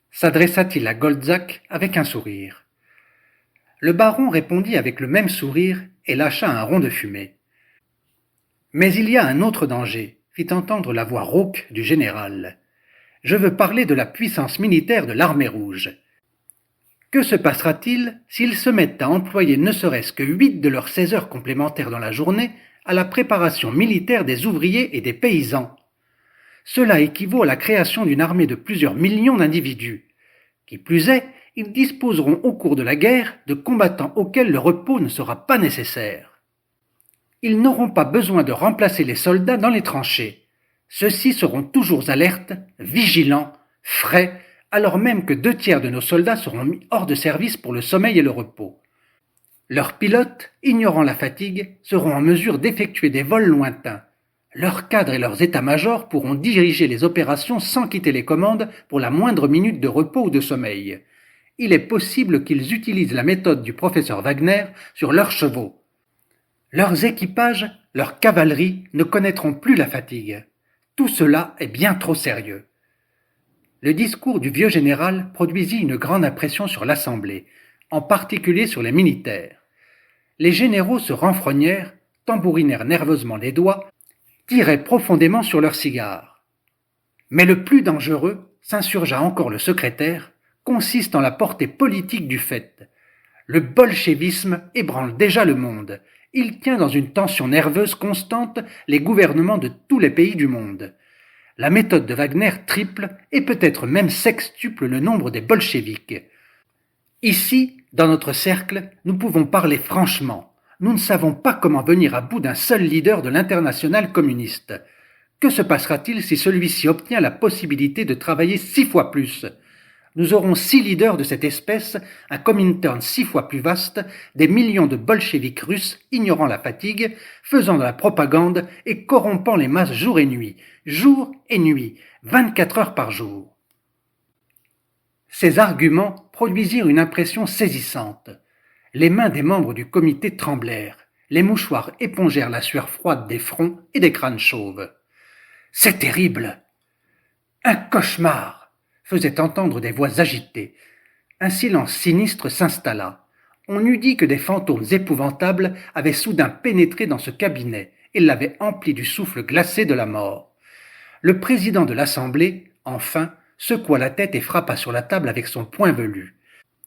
S'adressa-t-il à Goltzac avec un sourire. Le baron répondit avec le même sourire et lâcha un rond de fumée. Mais il y a un autre danger, fit entendre la voix rauque du général. Je veux parler de la puissance militaire de l'armée rouge. Que se passera-t-il s'ils se mettent à employer ne serait-ce que 8 de leurs 16 heures complémentaires dans la journée à la préparation militaire des ouvriers et des paysans ? Cela équivaut à la création d'une armée de plusieurs millions d'individus. Qui plus est, ils disposeront au cours de la guerre de combattants auxquels le repos ne sera pas nécessaire. Ils n'auront pas besoin de remplacer les soldats dans les tranchées. Ceux-ci seront toujours alertes, vigilants, frais, alors même que 2/3 de nos soldats seront mis hors de service pour le sommeil et le repos. Leurs pilotes, ignorant la fatigue, seront en mesure d'effectuer des vols lointains. Leurs cadres et leurs états-majors pourront diriger les opérations sans quitter les commandes pour la moindre minute de repos ou de sommeil. Il est possible qu'ils utilisent la méthode du professeur Wagner sur leurs chevaux. Leurs équipages, leur cavalerie ne connaîtront plus la fatigue. Tout cela est bien trop sérieux. Le discours du vieux général produisit une grande impression sur l'Assemblée, en particulier sur les militaires. Les généraux se renfrognèrent, tambourinèrent nerveusement les doigts, tiraient profondément sur leurs cigares. Mais le plus dangereux, s'insurgea encore le secrétaire, consiste en la portée politique du fait. Le bolchevisme ébranle déjà le monde. Il tient dans une tension nerveuse constante les gouvernements de tous les pays du monde. La méthode de Wagner triple et peut-être même sextuple le nombre des bolcheviks. Ici, dans notre cercle, nous pouvons parler franchement. Nous ne savons pas comment venir à bout d'un seul leader de l'internationale communiste. Que se passera-t-il si celui-ci obtient la possibilité de travailler 6 fois plus ? Nous aurons 6 leaders de cette espèce, un Comintern 6 fois plus vaste, des millions de bolcheviks russes ignorant la fatigue, faisant de la propagande et corrompant les masses jour et nuit, 24 heures par jour. Ces arguments produisirent une impression saisissante. Les mains des membres du comité tremblèrent, les mouchoirs épongèrent la sueur froide des fronts et des crânes chauves. « C'est terrible ! Un cauchemar !» faisaient entendre des voix agitées. Un silence sinistre s'installa. On eût dit que des fantômes épouvantables avaient soudain pénétré dans ce cabinet et l'avaient empli du souffle glacé de la mort. Le président de l'Assemblée, enfin, secoua la tête et frappa sur la table avec son poing velu.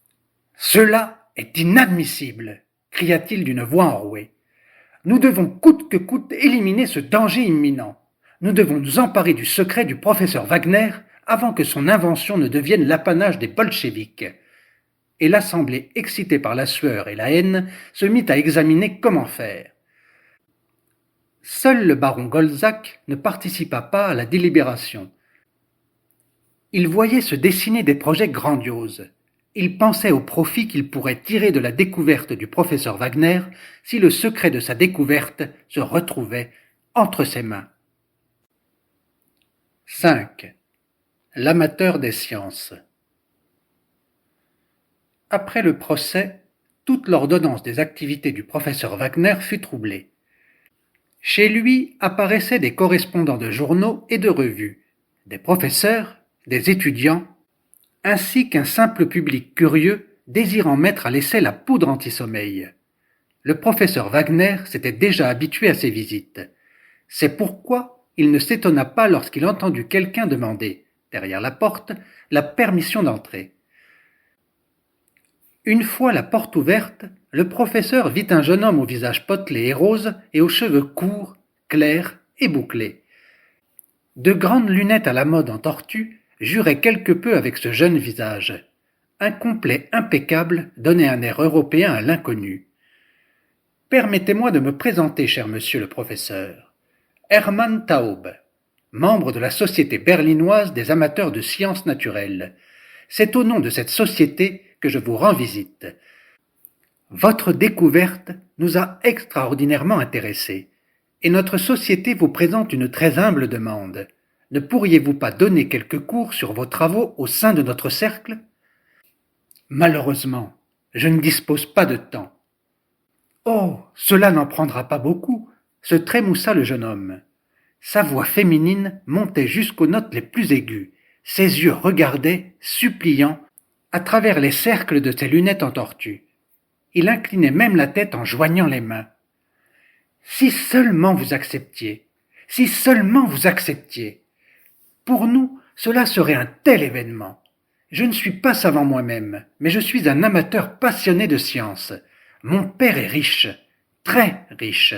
« Cela est inadmissible !» cria-t-il d'une voix enrouée. « Nous devons coûte que coûte éliminer ce danger imminent. Nous devons nous emparer du secret du professeur Wagner avant que son invention ne devienne l'apanage des bolcheviks. » Et l'Assemblée, excitée par la sueur et la haine, se mit à examiner comment faire. Seul le baron Goltzac ne participa pas à la délibération. Il voyait se dessiner des projets grandioses. Il pensait au profit qu'il pourrait tirer de la découverte du professeur Wagner si le secret de sa découverte se retrouvait entre ses mains. 5. L'amateur des sciences. Après le procès, toute l'ordonnance des activités du professeur Wagner fut troublée. Chez lui apparaissaient des correspondants de journaux et de revues, des professeurs, des étudiants, ainsi qu'un simple public curieux désirant mettre à l'essai la poudre anti-sommeil. Le professeur Wagner s'était déjà habitué à ces visites. C'est pourquoi il ne s'étonna pas lorsqu'il entendit quelqu'un demander « derrière la porte, la permission d'entrer. Une fois la porte ouverte, le professeur vit un jeune homme au visage potelé et rose et aux cheveux courts, clairs et bouclés. De grandes lunettes à la mode en tortue juraient quelque peu avec ce jeune visage. Un complet impeccable donnait un air européen à l'inconnu. Permettez-moi de me présenter, cher monsieur le professeur. Hermann Taube, membre de la Société berlinoise des amateurs de sciences naturelles. C'est au nom de cette société que je vous rends visite. Votre découverte nous a extraordinairement intéressés, et notre société vous présente une très humble demande. Ne pourriez-vous pas donner quelques cours sur vos travaux au sein de notre cercle ? Malheureusement, je ne dispose pas de temps. Oh, cela n'en prendra pas beaucoup, se trémoussa le jeune homme. Sa voix féminine montait jusqu'aux notes les plus aiguës. Ses yeux regardaient, suppliants, à travers les cercles de ses lunettes en tortue. Il inclinait même la tête en joignant les mains. Si seulement vous acceptiez, si seulement vous acceptiez. Pour nous, cela serait un tel événement. Je ne suis pas savant moi-même, mais je suis un amateur passionné de science. Mon père est riche, très riche.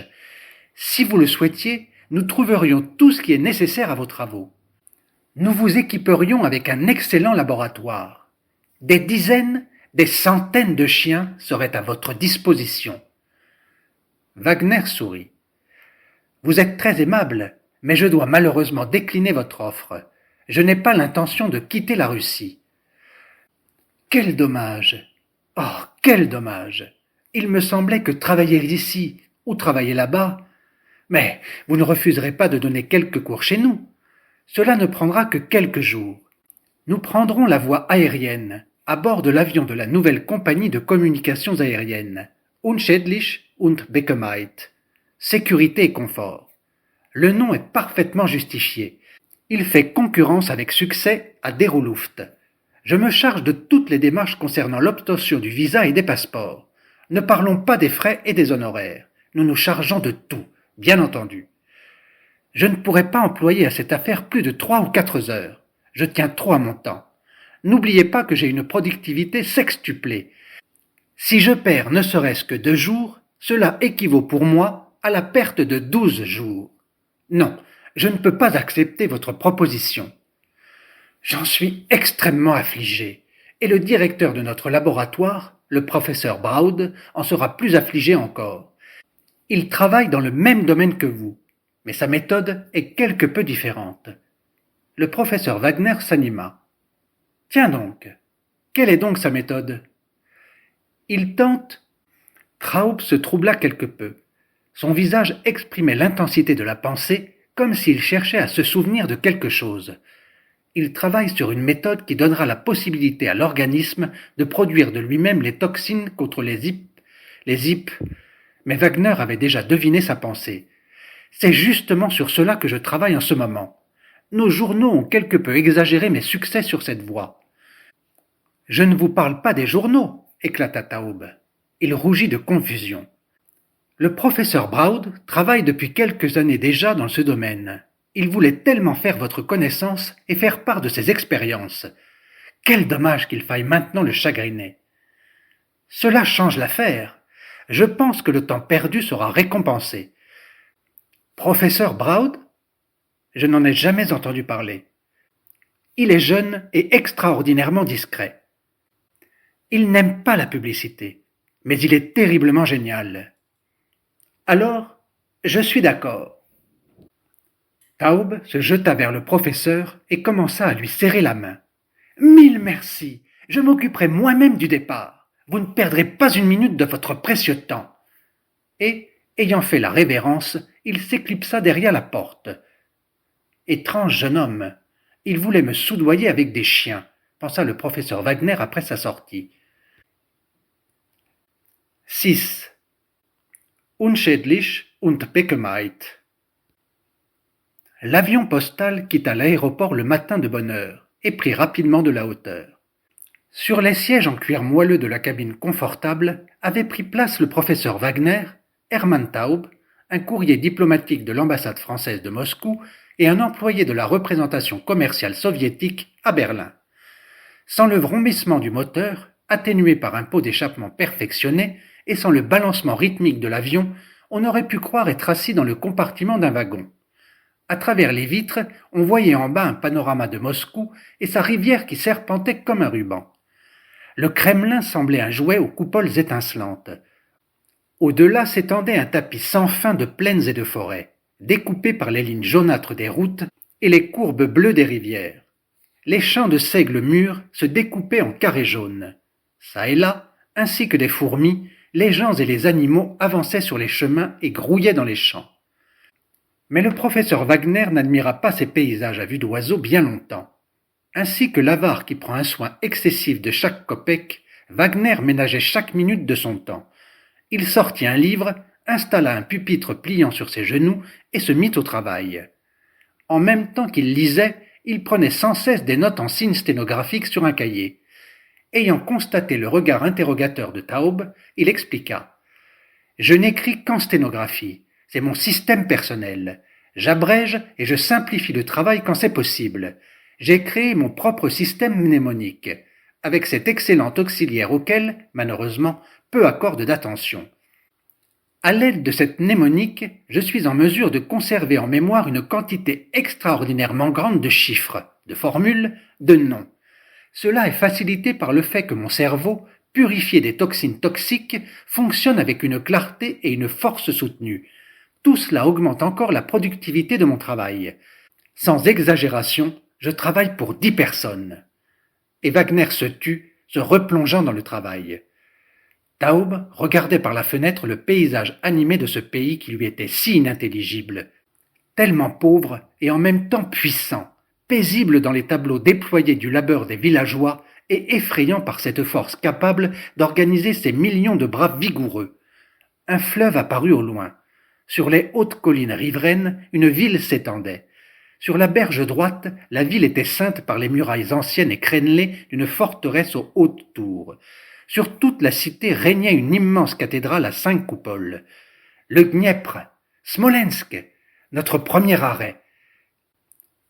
Si vous le souhaitiez, nous trouverions tout ce qui est nécessaire à vos travaux. Nous vous équiperions avec un excellent laboratoire. Des dizaines, des centaines de chiens seraient à votre disposition. Wagner sourit. Vous êtes très aimable, mais je dois malheureusement décliner votre offre. Je n'ai pas l'intention de quitter la Russie. Quel dommage! Oh, quel dommage! Il me semblait que travailler ici ou travailler là-bas, mais vous ne refuserez pas de donner quelques cours chez nous. Cela ne prendra que quelques jours. Nous prendrons la voie aérienne, à bord de l'avion de la nouvelle compagnie de communications aériennes, Unschädlich und Bequemheit. Sécurité et confort. Le nom est parfaitement justifié. Il fait concurrence avec succès à Deruluft. Je me charge de toutes les démarches concernant l'obtention du visa et des passeports. Ne parlons pas des frais et des honoraires. Nous nous chargeons de tout, bien entendu. Je ne pourrais pas employer à cette affaire plus de 3 ou 4 heures. Je tiens trop à mon temps. N'oubliez pas que j'ai une productivité sextuplée. Si je perds ne serait-ce que 2 jours, cela équivaut pour moi à la perte de 12 jours. Non, je ne peux pas accepter votre proposition. J'en suis extrêmement affligé, et le directeur de notre laboratoire, le professeur Braud, en sera plus affligé encore. Il travaille dans le même domaine que vous, mais sa méthode est quelque peu différente. Le professeur Wagner s'anima. Tiens donc, quelle est donc sa méthode ? Il tente. Traub se troubla quelque peu. Son visage exprimait l'intensité de la pensée, comme s'il cherchait à se souvenir de quelque chose. Il travaille sur une méthode qui donnera la possibilité à l'organisme de produire de lui-même les toxines contre les IP. Mais Wagner avait déjà deviné sa pensée. C'est justement sur cela que je travaille en ce moment. Nos journaux ont quelque peu exagéré mes succès sur cette voie. Je ne vous parle pas des journaux, éclata Taube. Il rougit de confusion. Le professeur Braud travaille depuis quelques années déjà dans ce domaine. Il voulait tellement faire votre connaissance et faire part de ses expériences. Quel dommage qu'il faille maintenant le chagriner. Cela change l'affaire. Je pense que le temps perdu sera récompensé. Professeur Braud ? Je n'en ai jamais entendu parler. Il est jeune et extraordinairement discret. Il n'aime pas la publicité, mais il est terriblement génial. Alors, je suis d'accord. Taube se jeta vers le professeur et commença à lui serrer la main. « Mille merci, je m'occuperai moi-même du départ. Vous ne perdrez pas une minute de votre précieux temps. » Et, ayant fait la révérence, il s'éclipsa derrière la porte. « Étrange jeune homme, il voulait me soudoyer avec des chiens, » pensa le professeur Wagner après sa sortie. 6. Unschädlich und Bequemheit. L'avion postal quitta l'aéroport le matin de bonne heure et prit rapidement de la hauteur. Sur les sièges en cuir moelleux de la cabine confortable avait pris place le professeur Wagner, Hermann Taube, un courrier diplomatique de l'ambassade française de Moscou et un employé de la représentation commerciale soviétique à Berlin. Sans le vrombissement du moteur, atténué par un pot d'échappement perfectionné, et sans le balancement rythmique de l'avion, on aurait pu croire être assis dans le compartiment d'un wagon. À travers les vitres, on voyait en bas un panorama de Moscou et sa rivière qui serpentait comme un ruban. Le Kremlin semblait un jouet aux coupoles étincelantes. Au-delà s'étendait un tapis sans fin de plaines et de forêts, découpé par les lignes jaunâtres des routes et les courbes bleues des rivières. Les champs de seigle mûrs se découpaient en carrés jaunes. Ça et là, ainsi que des fourmis, les gens et les animaux avançaient sur les chemins et grouillaient dans les champs. Mais le professeur Wagner n'admira pas ces paysages à vue d'oiseau bien longtemps. Ainsi que l'avare qui prend un soin excessif de chaque kopek, Wagner ménageait chaque minute de son temps. Il sortit un livre, installa un pupitre pliant sur ses genoux et se mit au travail. En même temps qu'il lisait, il prenait sans cesse des notes en signes sténographiques sur un cahier. Ayant constaté le regard interrogateur de Taube, il expliqua. « Je n'écris qu'en sténographie. C'est mon système personnel. J'abrège et je simplifie le travail quand c'est possible. J'ai créé mon propre système mnémonique, avec cet excellent auxiliaire auquel, malheureusement, peu accorde d'attention. À l'aide de cette mnémonique, je suis en mesure de conserver en mémoire une quantité extraordinairement grande de chiffres, de formules, de noms. Cela est facilité par le fait que mon cerveau, purifié des toxines toxiques, fonctionne avec une clarté et une force soutenue. Tout cela augmente encore la productivité de mon travail. Sans exagération, je travaille pour 10 personnes. » Et Wagner se tut, se replongeant dans le travail. Taube regardait par la fenêtre le paysage animé de ce pays qui lui était si inintelligible, tellement pauvre et en même temps puissant, paisible dans les tableaux déployés du labeur des villageois et effrayant par cette force capable d'organiser ces millions de bras vigoureux. Un fleuve apparut au loin. Sur les hautes collines riveraines, une ville s'étendait. Sur la berge droite, la ville était ceinte par les murailles anciennes et crénelées d'une forteresse aux hautes tours. Sur toute la cité régnait une immense cathédrale à 5 coupoles. Le Dniepr, Smolensk, notre premier arrêt.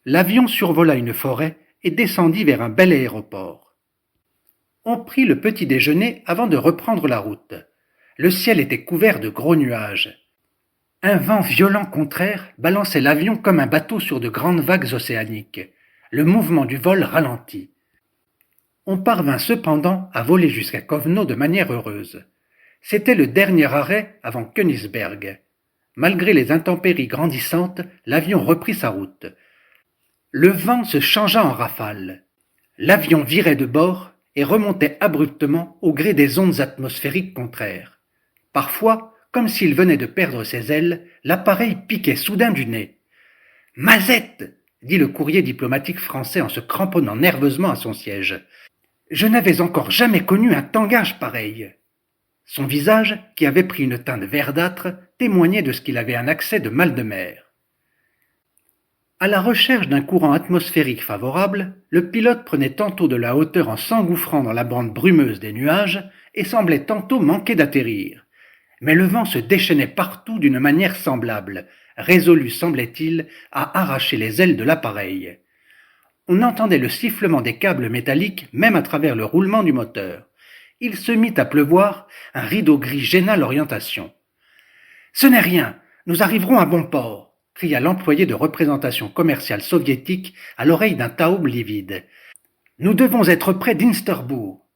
L'avion survola une forêt et descendit vers un bel aéroport. On prit le petit déjeuner avant de reprendre la route. Le ciel était couvert de gros nuages. Un vent violent contraire balançait l'avion comme un bateau sur de grandes vagues océaniques. Le mouvement du vol ralentit. On parvint cependant à voler jusqu'à Kovno de manière heureuse. C'était le dernier arrêt avant Königsberg. Malgré les intempéries grandissantes, l'avion reprit sa route. Le vent se changea en rafale. L'avion virait de bord et remontait abruptement au gré des ondes atmosphériques contraires. Parfois, comme s'il venait de perdre ses ailes, l'appareil piquait soudain du nez. « Mazette !» dit le courrier diplomatique français en se cramponnant nerveusement à son siège. « Je n'avais encore jamais connu un tangage pareil. » Son visage, qui avait pris une teinte verdâtre, témoignait de ce qu'il avait un accès de mal de mer. À la recherche d'un courant atmosphérique favorable, le pilote prenait tantôt de la hauteur en s'engouffrant dans la bande brumeuse des nuages et semblait tantôt manquer d'atterrir. Mais le vent se déchaînait partout d'une manière semblable, résolu, semblait-il, à arracher les ailes de l'appareil. On entendait le sifflement des câbles métalliques même à travers le roulement du moteur. Il se mit à pleuvoir, un rideau gris gêna l'orientation. « Ce n'est rien, nous arriverons à bon port !» cria l'employé de représentation commerciale soviétique à l'oreille d'un Taube livide. « Nous devons être près d'Insterbourg. »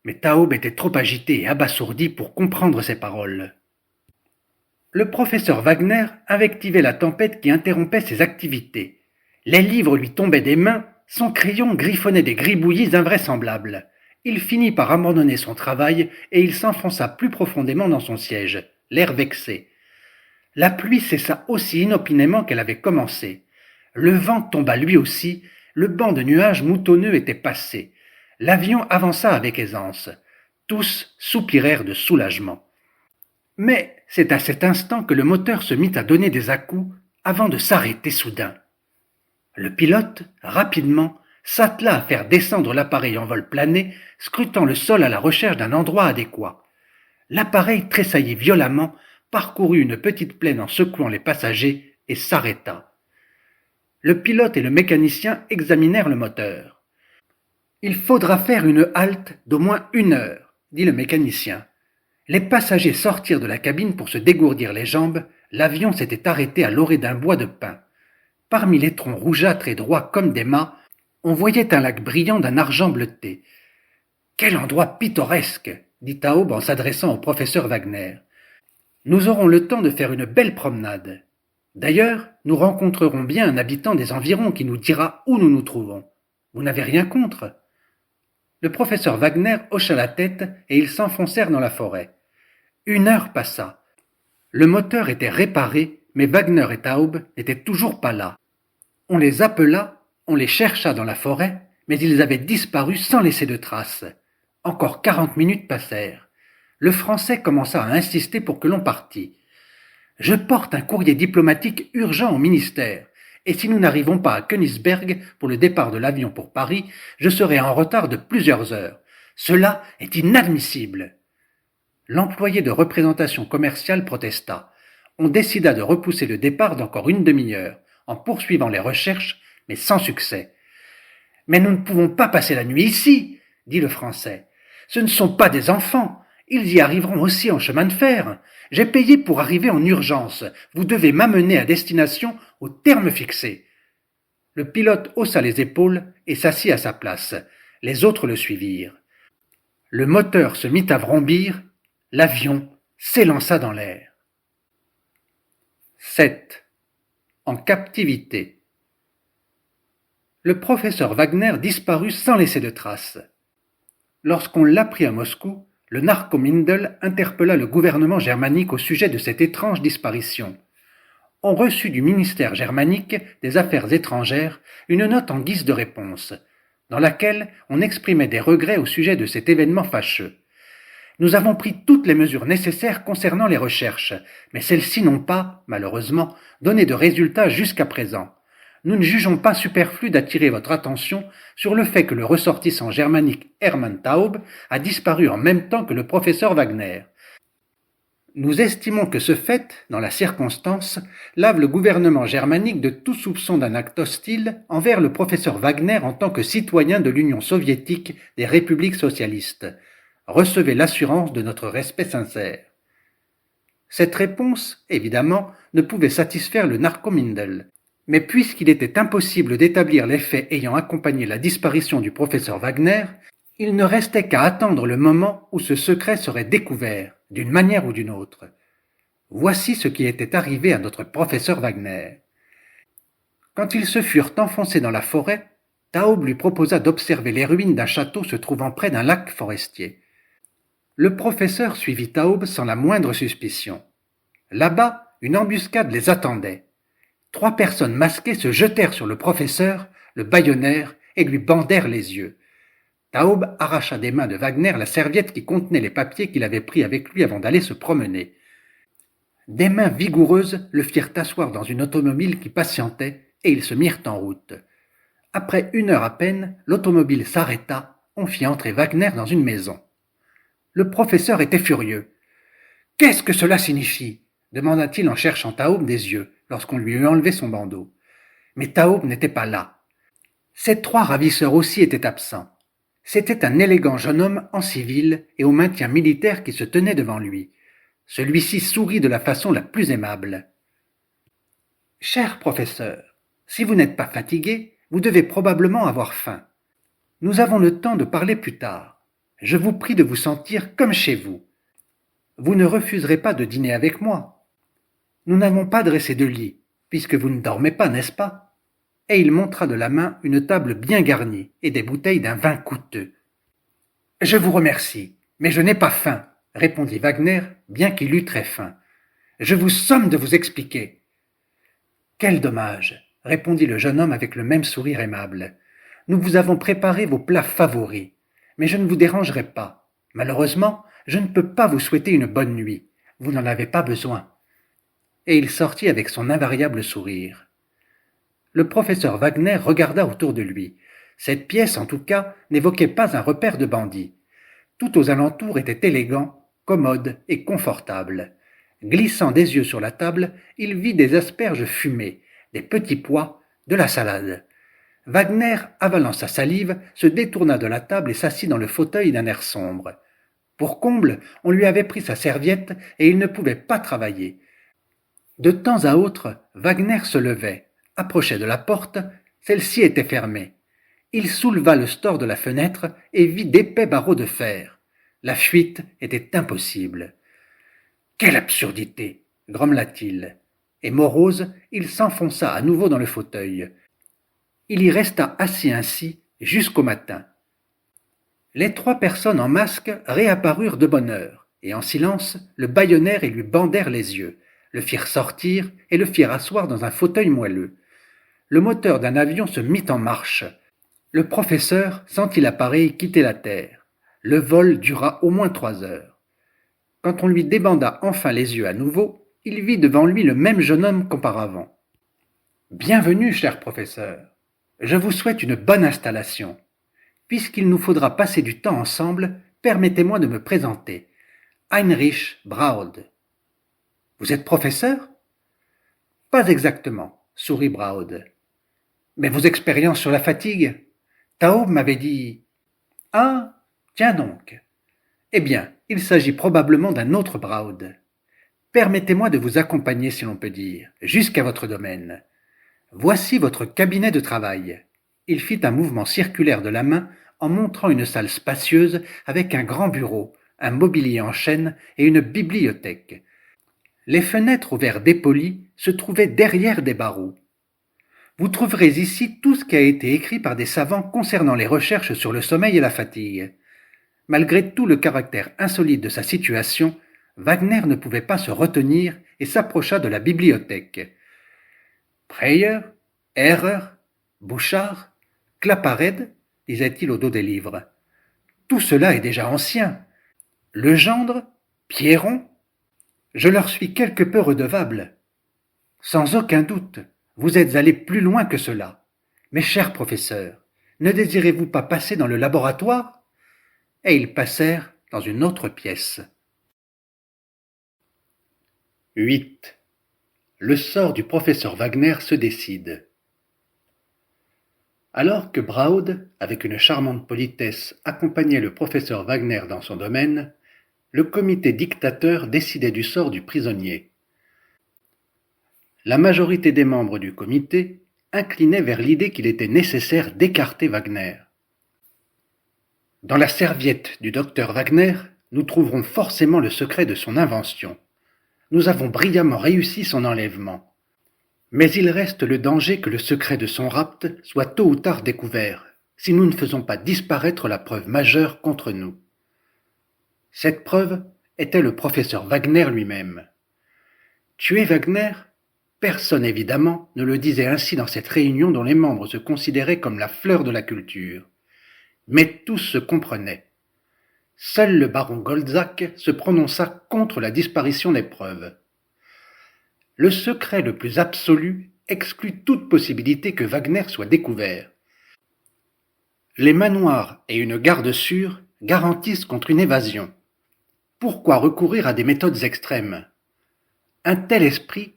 Mais Taube était trop agité et abasourdi pour comprendre ces paroles. Le professeur Wagner invectivait la tempête qui interrompait ses activités. Les livres lui tombaient des mains, son crayon griffonnait des gribouillis invraisemblables. Il finit par abandonner son travail et il s'enfonça plus profondément dans son siège, l'air vexé. La pluie cessa aussi inopinément qu'elle avait commencé. Le vent tomba lui aussi, le banc de nuages moutonneux était passé. L'avion avança avec aisance. Tous soupirèrent de soulagement. Mais c'est à cet instant que le moteur se mit à donner des à-coups avant de s'arrêter soudain. Le pilote, rapidement, s'attela à faire descendre l'appareil en vol plané, scrutant le sol à la recherche d'un endroit adéquat. L'appareil tressaillit violemment, parcourut une petite plaine en secouant les passagers et s'arrêta. Le pilote et le mécanicien examinèrent le moteur. « Il faudra faire une halte d'au moins 1 heure, dit le mécanicien. Les passagers sortirent de la cabine pour se dégourdir les jambes. L'avion s'était arrêté à l'orée d'un bois de pin. Parmi les troncs rougeâtres et droits comme des mâts, on voyait un lac brillant d'un argent bleuté. « Quel endroit pittoresque !» dit Taube en s'adressant au professeur Wagner. « Nous aurons le temps de faire une belle promenade. D'ailleurs, nous rencontrerons bien un habitant des environs qui nous dira où nous nous trouvons. Vous n'avez rien contre ?» Le professeur Wagner hocha la tête et ils s'enfoncèrent dans la forêt. 1 heure passa. Le moteur était réparé, mais Wagner et Taube n'étaient toujours pas là. On les appela, on les chercha dans la forêt, mais ils avaient disparu sans laisser de traces. Encore 40 minutes passèrent. Le Français commença à insister pour que l'on partît. « Je porte un courrier diplomatique urgent au ministère, et si nous n'arrivons pas à Königsberg pour le départ de l'avion pour Paris, je serai en retard de plusieurs heures. Cela est inadmissible. » L'employé de représentation commerciale protesta. On décida de repousser le départ d'encore 1 demi-heure, en poursuivant les recherches, mais sans succès. « Mais nous ne pouvons pas passer la nuit ici, » dit le Français. « Ce ne sont pas des enfants. Ils y arriveront aussi en chemin de fer. J'ai payé pour arriver en urgence. Vous devez m'amener à destination au terme fixé. » Le pilote haussa les épaules et s'assit à sa place. Les autres le suivirent. Le moteur se mit à vrombir. L'avion s'élança dans l'air. 7. En captivité. Le professeur Wagner disparut sans laisser de traces. Lorsqu'on l'apprit à Moscou, le Narkomindel interpella le gouvernement germanique au sujet de cette étrange disparition. On reçut du ministère germanique des Affaires étrangères une note en guise de réponse, dans laquelle on exprimait des regrets au sujet de cet événement fâcheux. Nous avons pris toutes les mesures nécessaires concernant les recherches, mais celles-ci n'ont pas, malheureusement, donné de résultats jusqu'à présent. Nous ne jugeons pas superflu d'attirer votre attention sur le fait que le ressortissant germanique Hermann Taube a disparu en même temps que le professeur Wagner. Nous estimons que ce fait, dans la circonstance, lave le gouvernement germanique de tout soupçon d'un acte hostile envers le professeur Wagner en tant que citoyen de l'Union soviétique des républiques socialistes. Recevez l'assurance de notre respect sincère. Cette réponse, évidemment, ne pouvait satisfaire le Narkomindel. Mais puisqu'il était impossible d'établir les faits ayant accompagné la disparition du professeur Wagner, il ne restait qu'à attendre le moment où ce secret serait découvert, d'une manière ou d'une autre. Voici ce qui était arrivé à notre professeur Wagner. Quand ils se furent enfoncés dans la forêt, Taube lui proposa d'observer les ruines d'un château se trouvant près d'un lac forestier. Le professeur suivit Taube sans la moindre suspicion. Là-bas, une embuscade les attendait. 3 personnes masquées se jetèrent sur le professeur, le bâillonnèrent et lui bandèrent les yeux. Taube arracha des mains de Wagner la serviette qui contenait les papiers qu'il avait pris avec lui avant d'aller se promener. Des mains vigoureuses le firent asseoir dans une automobile qui patientait et ils se mirent en route. Après 1 heure à peine, l'automobile s'arrêta, on fit entrer Wagner dans une maison. Le professeur était furieux. « Qu'est-ce que cela signifie ?» demanda-t-il en cherchant Taube des yeux, lorsqu'on lui eut enlevé son bandeau. Mais Taube n'était pas là. Ces 3 ravisseurs aussi étaient absents. C'était un élégant jeune homme en civil et au maintien militaire qui se tenait devant lui. Celui-ci sourit de la façon la plus aimable. « Cher professeur, si vous n'êtes pas fatigué, vous devez probablement avoir faim. Nous avons le temps de parler plus tard. Je vous prie de vous sentir comme chez vous. Vous ne refuserez pas de dîner avec moi. Nous n'avons pas dressé de lit, puisque vous ne dormez pas, n'est-ce pas ?» Et il montra de la main une table bien garnie et des bouteilles d'un vin coûteux. « Je vous remercie, mais je n'ai pas faim, » répondit Wagner, bien qu'il eût très faim. « Je vous somme de vous expliquer. »« Quel dommage, » répondit le jeune homme avec le même sourire aimable. « Nous vous avons préparé vos plats favoris, mais je ne vous dérangerai pas. Malheureusement, je ne peux pas vous souhaiter une bonne nuit. Vous n'en avez pas besoin. » Et il sortit avec son invariable sourire. Le professeur Wagner regarda autour de lui. Cette pièce, en tout cas, n'évoquait pas un repère de bandits. Tout aux alentours était élégant, commode et confortable. Glissant des yeux sur la table, il vit des asperges fumées, des petits pois, de la salade. Wagner, avalant sa salive, se détourna de la table et s'assit dans le fauteuil d'un air sombre. Pour comble, on lui avait pris sa serviette et il ne pouvait pas travailler. De temps à autre, Wagner se levait, approchait de la porte, celle-ci était fermée. Il souleva le store de la fenêtre et vit d'épais barreaux de fer. La fuite était impossible. « Quelle absurdité !» grommela-t-il. Et morose, il s'enfonça à nouveau dans le fauteuil. Il y resta assis ainsi jusqu'au matin. Les 3 personnes en masque réapparurent de bonne heure, et en silence le bâillonnèrent et lui bandèrent les yeux, le firent sortir et le firent asseoir dans un fauteuil moelleux. Le moteur d'un avion se mit en marche. Le professeur sentit l'appareil quitter la terre. Le vol dura au moins 3 heures. Quand on lui débanda enfin les yeux à nouveau, il vit devant lui le même jeune homme qu'auparavant. « Bienvenue, cher professeur. Je vous souhaite une bonne installation. Puisqu'il nous faudra passer du temps ensemble, permettez-moi de me présenter. Heinrich Braud. »« Vous êtes professeur ?»« Pas exactement, » sourit Braud. « Mais vos expériences sur la fatigue ? Taube m'avait dit... »« Ah, tiens donc. Eh bien, il s'agit probablement d'un autre Braud. Permettez-moi de vous accompagner, si l'on peut dire, jusqu'à votre domaine. Voici votre cabinet de travail. » Il fit un mouvement circulaire de la main en montrant une salle spacieuse avec un grand bureau, un mobilier en chêne et une bibliothèque. Les fenêtres aux verres dépolis se trouvaient derrière des barreaux. Vous trouverez ici tout ce qui a été écrit par des savants concernant les recherches sur le sommeil et la fatigue. Malgré tout le caractère insolite de sa situation, Wagner ne pouvait pas se retenir et s'approcha de la bibliothèque. Preyer, Ehrer, Bouchard, Claparède, disait-il au dos des livres. Tout cela est déjà ancien. Legendre, Pierron, je leur suis quelque peu redevable. Sans aucun doute, vous êtes allés plus loin que cela. Mes chers professeurs, ne désirez-vous pas passer dans le laboratoire ? Et ils passèrent dans une autre pièce. 8. Le sort du professeur Wagner se décide. Alors que Braud, avec une charmante politesse, accompagnait le professeur Wagner dans son domaine, le comité dictateur décidait du sort du prisonnier. La majorité des membres du comité inclinait vers l'idée qu'il était nécessaire d'écarter Wagner. Dans la serviette du docteur Wagner, nous trouverons forcément le secret de son invention. Nous avons brillamment réussi son enlèvement. Mais il reste le danger que le secret de son rapt soit tôt ou tard découvert, si nous ne faisons pas disparaître la preuve majeure contre nous. Cette preuve était le professeur Wagner lui-même. Tuer Wagner ? Personne évidemment ne le disait ainsi dans cette réunion dont les membres se considéraient comme la fleur de la culture. Mais tous se comprenaient. Seul le baron Goltzack se prononça contre la disparition des preuves. Le secret le plus absolu exclut toute possibilité que Wagner soit découvert. Les manoirs et une garde sûre garantissent contre une évasion. Pourquoi recourir à des méthodes extrêmes ? Un tel esprit,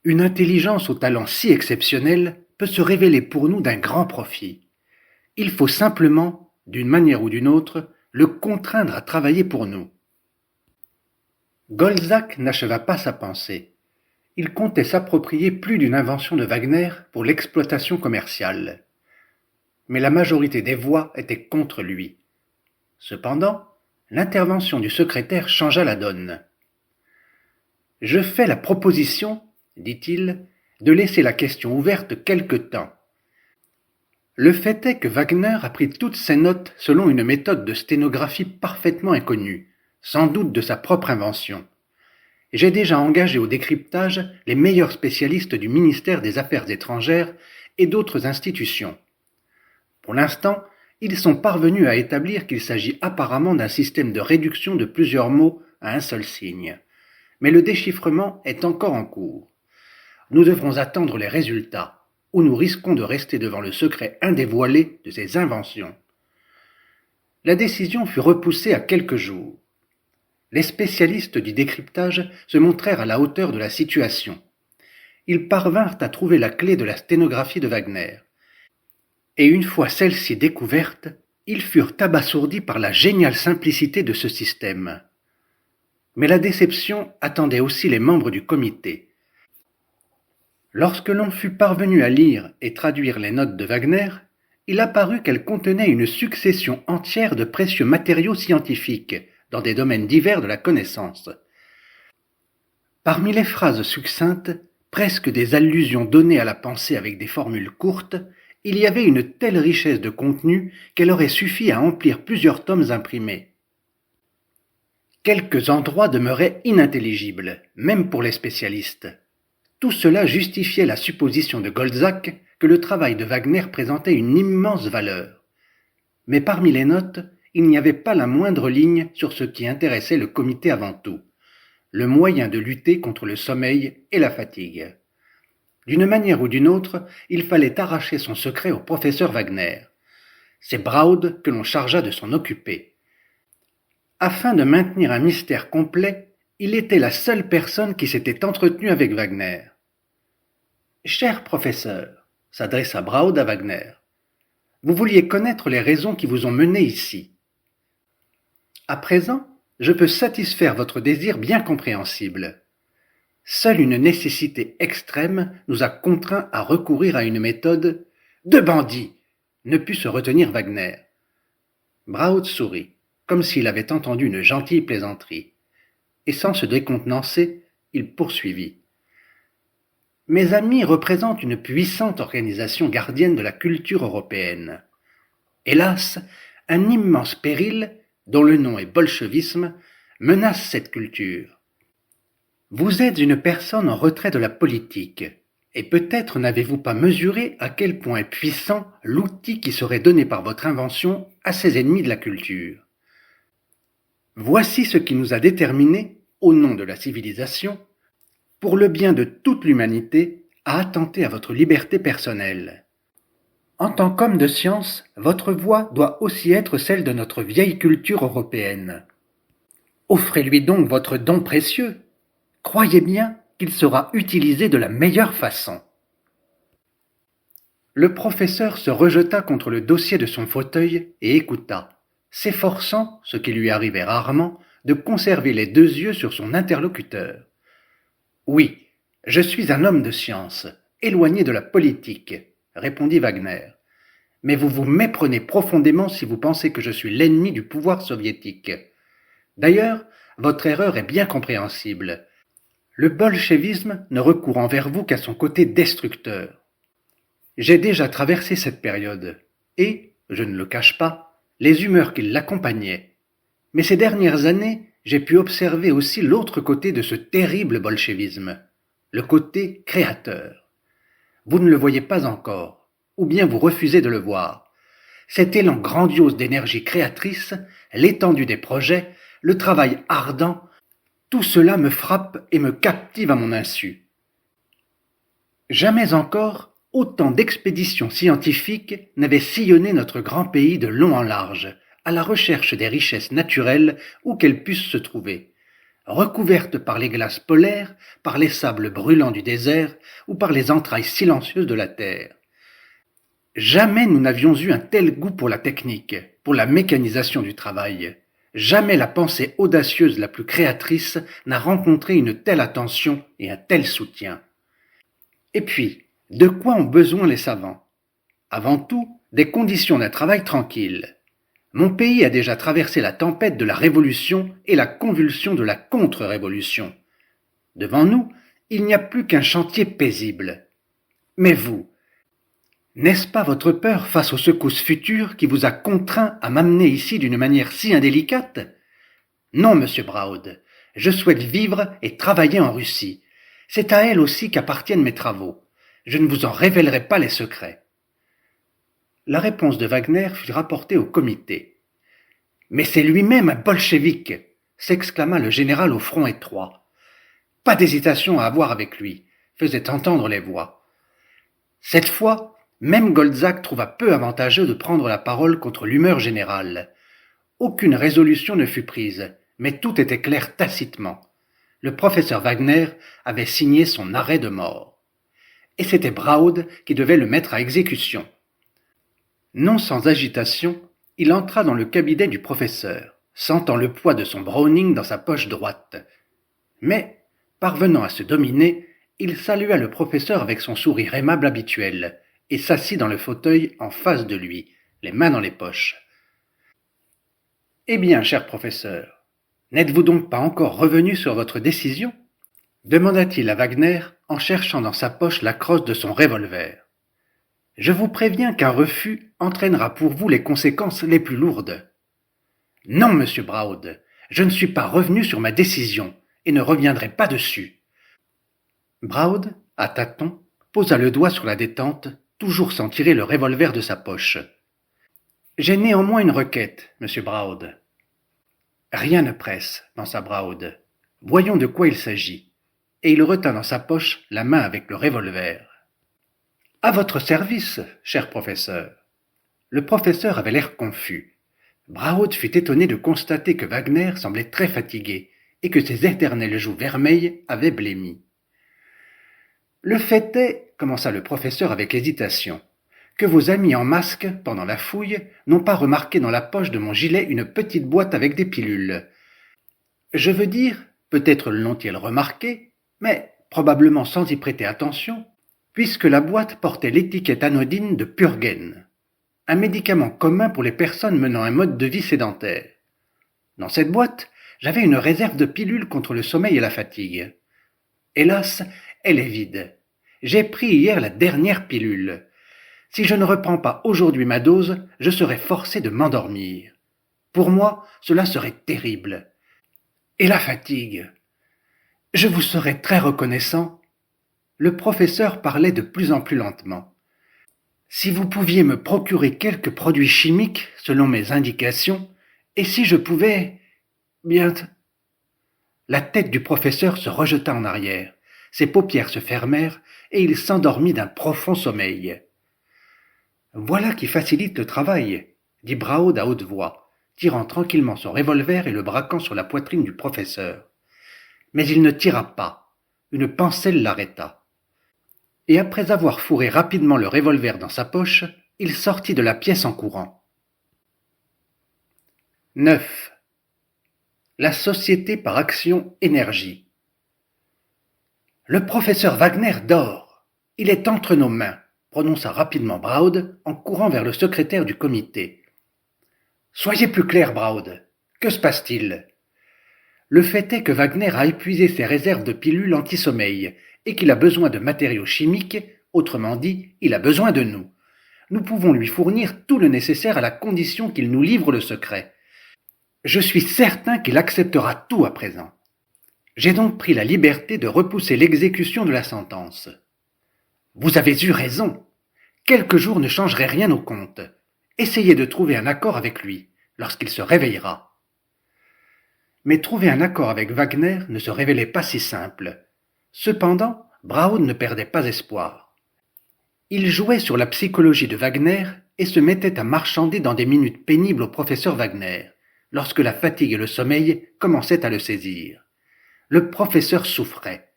une intelligence au talent si exceptionnel, peut se révéler pour nous d'un grand profit. Il faut simplement, d'une manière ou d'une autre, le contraindre à travailler pour nous. Goltzack n'acheva pas sa pensée. Il comptait s'approprier plus d'une invention de Wagner pour l'exploitation commerciale. Mais la majorité des voix était contre lui. Cependant, l'intervention du secrétaire changea la donne. « Je fais la proposition, dit-il, de laisser la question ouverte quelque temps. Le fait est que Wagner a pris toutes ses notes selon une méthode de sténographie parfaitement inconnue, sans doute de sa propre invention. J'ai déjà engagé au décryptage les meilleurs spécialistes du ministère des Affaires étrangères et d'autres institutions. Pour l'instant, ils sont parvenus à établir qu'il s'agit apparemment d'un système de réduction de plusieurs mots à un seul signe. Mais le déchiffrement est encore en cours. Nous devrons attendre les résultats, ou nous risquons de rester devant le secret indévoilé de ces inventions. La décision fut repoussée à quelques jours. Les spécialistes du décryptage se montrèrent à la hauteur de la situation. ils parvinrent à trouver la clé de la sténographie de Wagner. Et une fois celle-ci découverte, ils furent abasourdis par la géniale simplicité de ce système. Mais la déception attendait aussi les membres du comité. Lorsque l'on fut parvenu à lire et traduire les notes de Wagner, il apparut qu'elles contenaient une succession entière de précieux matériaux scientifiques dans des domaines divers de la connaissance. Parmi les phrases succinctes, presque des allusions données à la pensée avec des formules courtes, il y avait une telle richesse de contenu qu'elle aurait suffi à emplir plusieurs tomes imprimés. Quelques endroits demeuraient inintelligibles, même pour les spécialistes. Tout cela justifiait la supposition de Goltzack que le travail de Wagner présentait une immense valeur. Mais parmi les notes, il n'y avait pas la moindre ligne sur ce qui intéressait le comité avant tout, le moyen de lutter contre le sommeil et la fatigue. D'une manière ou d'une autre, il fallait arracher son secret au professeur Wagner. C'est Braud que l'on chargea de s'en occuper. Afin de maintenir un mystère complet, il était la seule personne qui s'était entretenue avec Wagner. « Cher professeur, » s'adressa Braud à Wagner, « vous vouliez connaître les raisons qui vous ont mené ici. À présent, je peux satisfaire votre désir bien compréhensible. Seule une nécessité extrême nous a contraints à recourir à une méthode de bandit, ne put se retenir Wagner. Braud sourit, comme s'il avait entendu une gentille plaisanterie, et sans se décontenancer, il poursuivit. Mes amis représentent une puissante organisation gardienne de la culture européenne. Hélas, un immense péril, dont le nom est bolchevisme, menace cette culture. Vous êtes une personne en retrait de la politique, et peut-être n'avez-vous pas mesuré à quel point est puissant l'outil qui serait donné par votre invention à ces ennemis de la culture. Voici ce qui nous a déterminés, au nom de la civilisation, pour le bien de toute l'humanité, à attenter à votre liberté personnelle. En tant qu'homme de science, votre voix doit aussi être celle de notre vieille culture européenne. Offrez-lui donc votre don précieux. Croyez bien qu'il sera utilisé de la meilleure façon. Le professeur se rejeta contre le dossier de son fauteuil et écouta, s'efforçant, ce qui lui arrivait rarement, de conserver les deux yeux sur son interlocuteur. « Oui, je suis un homme de science, éloigné de la politique, » répondit Wagner. « Mais vous vous méprenez profondément si vous pensez que je suis l'ennemi du pouvoir soviétique. D'ailleurs, votre erreur est bien compréhensible. Le bolchevisme ne recourt envers vous qu'à son côté destructeur. J'ai déjà traversé cette période, et, je ne le cache pas, les humeurs qui l'accompagnaient. Mais ces dernières années, j'ai pu observer aussi l'autre côté de ce terrible bolchevisme, le côté créateur. Vous ne le voyez pas encore, ou bien vous refusez de le voir. Cet élan grandiose d'énergie créatrice, l'étendue des projets, le travail ardent, tout cela me frappe et me captive à mon insu. Jamais encore, autant d'expéditions scientifiques n'avaient sillonné notre grand pays de long en large, à la recherche des richesses naturelles où qu'elles puissent se trouver, recouvertes par les glaces polaires, par les sables brûlants du désert ou par les entrailles silencieuses de la terre. Jamais nous n'avions eu un tel goût pour la technique, pour la mécanisation du travail. Jamais la pensée audacieuse la plus créatrice n'a rencontré une telle attention et un tel soutien. Et puis, de quoi ont besoin les savants? Avant tout, des conditions d'un travail tranquille. Mon pays a déjà traversé la tempête de la révolution et la convulsion de la contre-révolution. Devant nous, il n'y a plus qu'un chantier paisible. Mais vous, n'est-ce pas votre peur face aux secousses futures qui vous a contraint à m'amener ici d'une manière si indélicate? Non, monsieur Braud, je souhaite vivre et travailler en Russie. C'est à elle aussi qu'appartiennent mes travaux. Je ne vous en révélerai pas les secrets. La réponse de Wagner fut rapportée au comité. « Mais c'est lui-même un bolchevique !» s'exclama le général au front étroit. « Pas d'hésitation à avoir avec lui !» faisaient entendre les voix. Cette fois, même Goltzack trouva peu avantageux de prendre la parole contre l'humeur générale. Aucune résolution ne fut prise, mais tout était clair tacitement. Le professeur Wagner avait signé son arrêt de mort. et c'était Braud qui devait le mettre à exécution. Non sans agitation, il entra dans le cabinet du professeur, sentant le poids de son Browning dans sa poche droite. Mais, parvenant à se dominer, il salua le professeur avec son sourire aimable habituel, et s'assit dans le fauteuil en face de lui, les mains dans les poches. « Eh bien, cher professeur, n'êtes-vous donc pas encore revenu sur votre décision ?» demanda-t-il à Wagner en cherchant dans sa poche la crosse de son revolver. « Je vous préviens qu'un refus entraînera pour vous les conséquences les plus lourdes. »« Non, monsieur Braud, je ne suis pas revenu sur ma décision et ne reviendrai pas dessus. » Braud, à tâtons, posa le doigt sur la détente, toujours sans tirer le revolver de sa poche. « J'ai néanmoins une requête, monsieur Braud. »« Rien ne presse, pensa Braud. Voyons de quoi il s'agit. » Et il retint dans sa poche la main avec le revolver. « À votre service, cher professeur. » Le professeur avait l'air confus. Braud fut étonné de constater que Wagner semblait très fatigué et que ses éternelles joues vermeilles avaient blêmi. « Le fait est, commença le professeur avec hésitation, que vos amis en masque, pendant la fouille, n'ont pas remarqué dans la poche de mon gilet une petite boîte avec des pilules. Je veux dire, peut-être l'ont-ils remarqué, mais probablement sans y prêter attention, puisque la boîte portait l'étiquette anodine de Purgen, un médicament commun pour les personnes menant un mode de vie sédentaire. Dans cette boîte, j'avais une réserve de pilules contre le sommeil et la fatigue. Hélas, elle est vide. J'ai pris hier la dernière pilule. Si je ne reprends pas aujourd'hui ma dose, je serai forcé de m'endormir. Pour moi, cela serait terrible. Et la fatigue. Je vous serais très reconnaissant. » Le professeur parlait de plus en plus lentement. « Si vous pouviez me procurer quelques produits chimiques selon mes indications, et si je pouvais... bien... » La tête du professeur se rejeta en arrière, ses paupières se fermèrent, et il s'endormit d'un profond sommeil. « Voilà qui facilite le travail, » dit Braud à haute voix, tirant tranquillement son revolver et le braquant sur la poitrine du professeur. Mais il ne tira pas. Une pensée l'arrêta. Et après avoir fourré rapidement le revolver dans sa poche, il sortit de la pièce en courant. 9. La société par action énergie. Le professeur Wagner dort. Il est entre nos mains, prononça rapidement Braud en courant vers le secrétaire du comité. Soyez plus clair, Braud. Que se passe-t-il ? Le fait est que Wagner a épuisé ses réserves de pilules anti-sommeil et qu'il a besoin de matériaux chimiques, autrement dit, il a besoin de nous. Nous pouvons lui fournir tout le nécessaire à la condition qu'il nous livre le secret. Je suis certain qu'il acceptera tout à présent. J'ai donc pris la liberté de repousser l'exécution de la sentence. Vous avez eu raison. Quelques jours ne changeraient rien au compte. Essayez de trouver un accord avec lui, lorsqu'il se réveillera. Mais trouver un accord avec Wagner ne se révélait pas si simple. Cependant, Braud ne perdait pas espoir. Il jouait sur la psychologie de Wagner et se mettait à marchander dans des minutes pénibles au professeur Wagner, lorsque la fatigue et le sommeil commençaient à le saisir. Le professeur souffrait.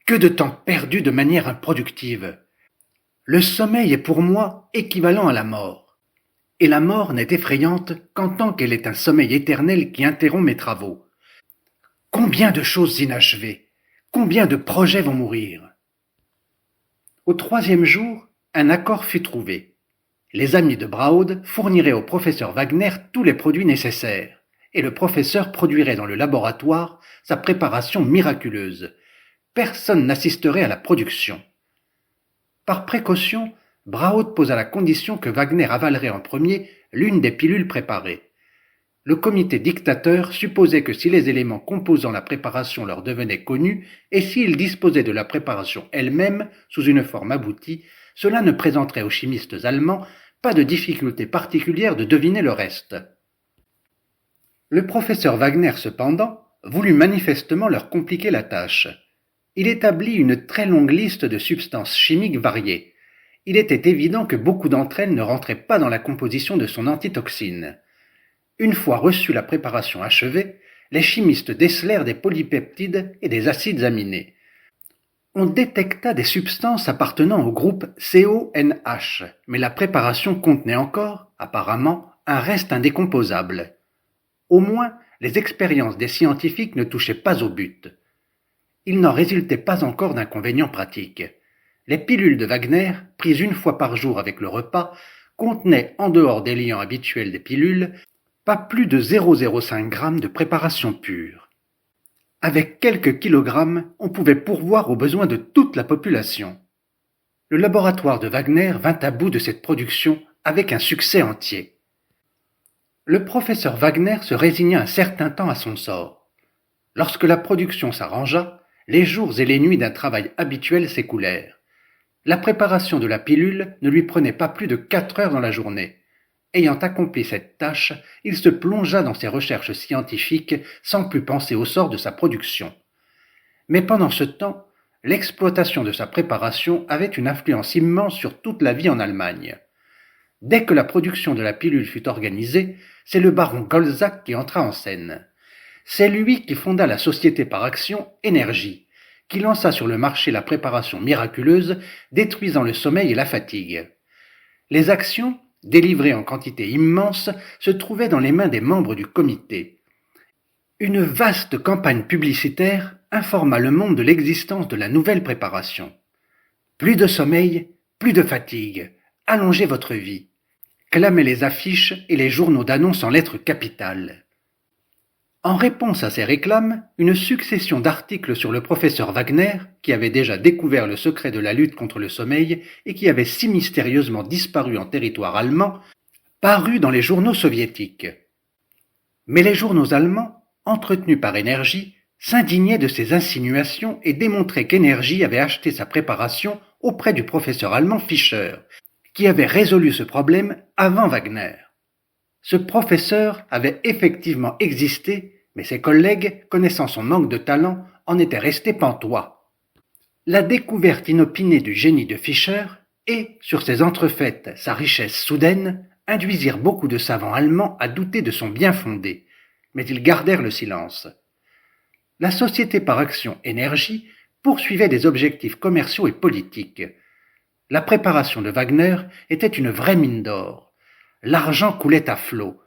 Que de temps perdu de manière improductive. Le sommeil est pour moi équivalent à la mort. Et la mort n'est effrayante qu'en tant qu'elle est un sommeil éternel qui interrompt mes travaux. Combien de choses inachevées, combien de projets vont mourir. Au 3e jour, un accord fut trouvé. Les amis de Braud fourniraient au professeur Wagner tous les produits nécessaires, et le professeur produirait dans le laboratoire sa préparation miraculeuse. Personne n'assisterait à la production. Par précaution, Braud posa la condition que Wagner avalerait en premier l'une des pilules préparées. Le comité dictateur supposait que si les éléments composant la préparation leur devenaient connus et s'ils disposaient de la préparation elle-même sous une forme aboutie, cela ne présenterait aux chimistes allemands pas de difficulté particulière de deviner le reste. Le professeur Wagner, cependant, voulut manifestement leur compliquer la tâche. Il établit une très longue liste de substances chimiques variées. Il était évident que beaucoup d'entre elles ne rentraient pas dans la composition de son antitoxine. Une fois reçue la préparation achevée, les chimistes décelèrent des polypeptides et des acides aminés. On détecta des substances appartenant au groupe CONH, mais la préparation contenait encore, apparemment, un reste indécomposable. Au moins, les expériences des scientifiques ne touchaient pas au but. Il n'en résultait pas encore d'inconvénients pratiques. Les pilules de Wagner, prises une fois par jour avec le repas, contenaient, en dehors des liants habituels des pilules, pas plus de 0,05 g de préparation pure. Avec quelques kilogrammes, on pouvait pourvoir aux besoins de toute la population. Le laboratoire de Wagner vint à bout de cette production avec un succès entier. Le professeur Wagner se résigna un certain temps à son sort. Lorsque la production s'arrangea, les jours et les nuits d'un travail habituel s'écoulèrent. La préparation de la pilule ne lui prenait pas plus de 4 heures dans la journée. Ayant accompli cette tâche, il se plongea dans ses recherches scientifiques sans plus penser au sort de sa production. Mais pendant ce temps, l'exploitation de sa préparation avait une influence immense sur toute la vie en Allemagne. Dès que la production de la pilule fut organisée, c'est le baron Golzac qui entra en scène. C'est lui qui fonda la société par action Énergie, qui lança sur le marché la préparation miraculeuse, détruisant le sommeil et la fatigue. Les actions, délivrées en quantité immense, se trouvaient dans les mains des membres du comité. Une vaste campagne publicitaire informa le monde de l'existence de la nouvelle préparation. Plus de sommeil, plus de fatigue, allongez votre vie, clamaient les affiches et les journaux d'annonces en lettres capitales. En réponse à ces réclames, une succession d'articles sur le professeur Wagner, qui avait déjà découvert le secret de la lutte contre le sommeil et qui avait si mystérieusement disparu en territoire allemand, parut dans les journaux soviétiques. Mais les journaux allemands, entretenus par Énergie, s'indignaient de ces insinuations et démontraient qu'Énergie avait acheté sa préparation auprès du professeur allemand Fischer, qui avait résolu ce problème avant Wagner. Ce professeur avait effectivement existé, mais ses collègues, connaissant son manque de talent, en étaient restés pantois. La découverte inopinée du génie de Fischer et, sur ses entrefaites, sa richesse soudaine, induisirent beaucoup de savants allemands à douter de son bien-fondé, mais ils gardèrent le silence. La société par action Énergie poursuivait des objectifs commerciaux et politiques. La préparation de Wagner était une vraie mine d'or. L'argent coulait à flot,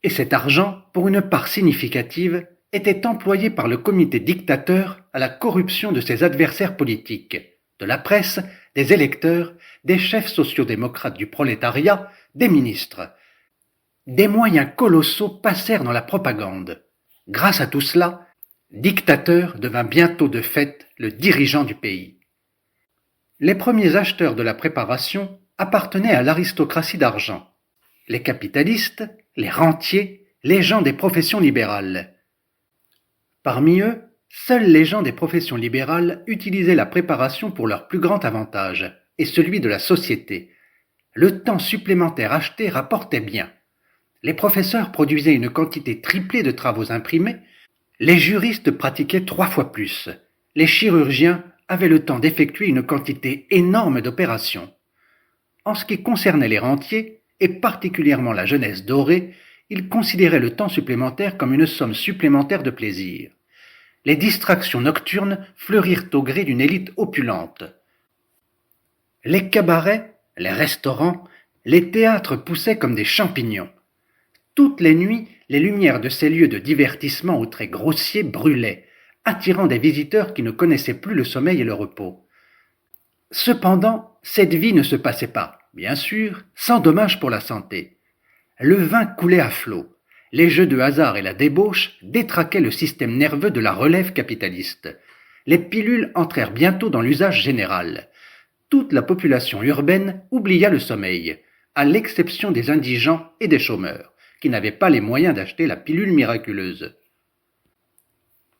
et cet argent, pour une part significative, était employé par le comité dictateur à la corruption de ses adversaires politiques, de la presse, des électeurs, des chefs sociodémocrates du prolétariat, des ministres. Des moyens colossaux passèrent dans la propagande. Grâce à tout cela, dictateur devint bientôt de fait le dirigeant du pays. Les premiers acheteurs de la préparation appartenaient à l'aristocratie d'argent. Les capitalistes, les rentiers, les gens des professions libérales. Parmi eux, seuls les gens des professions libérales utilisaient la préparation pour leur plus grand avantage, et celui de la société. Le temps supplémentaire acheté rapportait bien. Les professeurs produisaient une quantité triplée de travaux imprimés, les juristes pratiquaient 3 fois plus, les chirurgiens avaient le temps d'effectuer une quantité énorme d'opérations. En ce qui concernait les rentiers, et particulièrement la jeunesse dorée, ils considéraient le temps supplémentaire comme une somme supplémentaire de plaisir. Les distractions nocturnes fleurirent au gré d'une élite opulente. Les cabarets, les restaurants, les théâtres poussaient comme des champignons. Toutes les nuits, les lumières de ces lieux de divertissement aux traits grossiers brûlaient, attirant des visiteurs qui ne connaissaient plus le sommeil et le repos. Cependant, cette vie ne se passait pas, bien sûr, sans dommage pour la santé. Le vin coulait à flot. Les jeux de hasard et la débauche détraquaient le système nerveux de la relève capitaliste. Les pilules entrèrent bientôt dans l'usage général. Toute la population urbaine oublia le sommeil, à l'exception des indigents et des chômeurs, qui n'avaient pas les moyens d'acheter la pilule miraculeuse.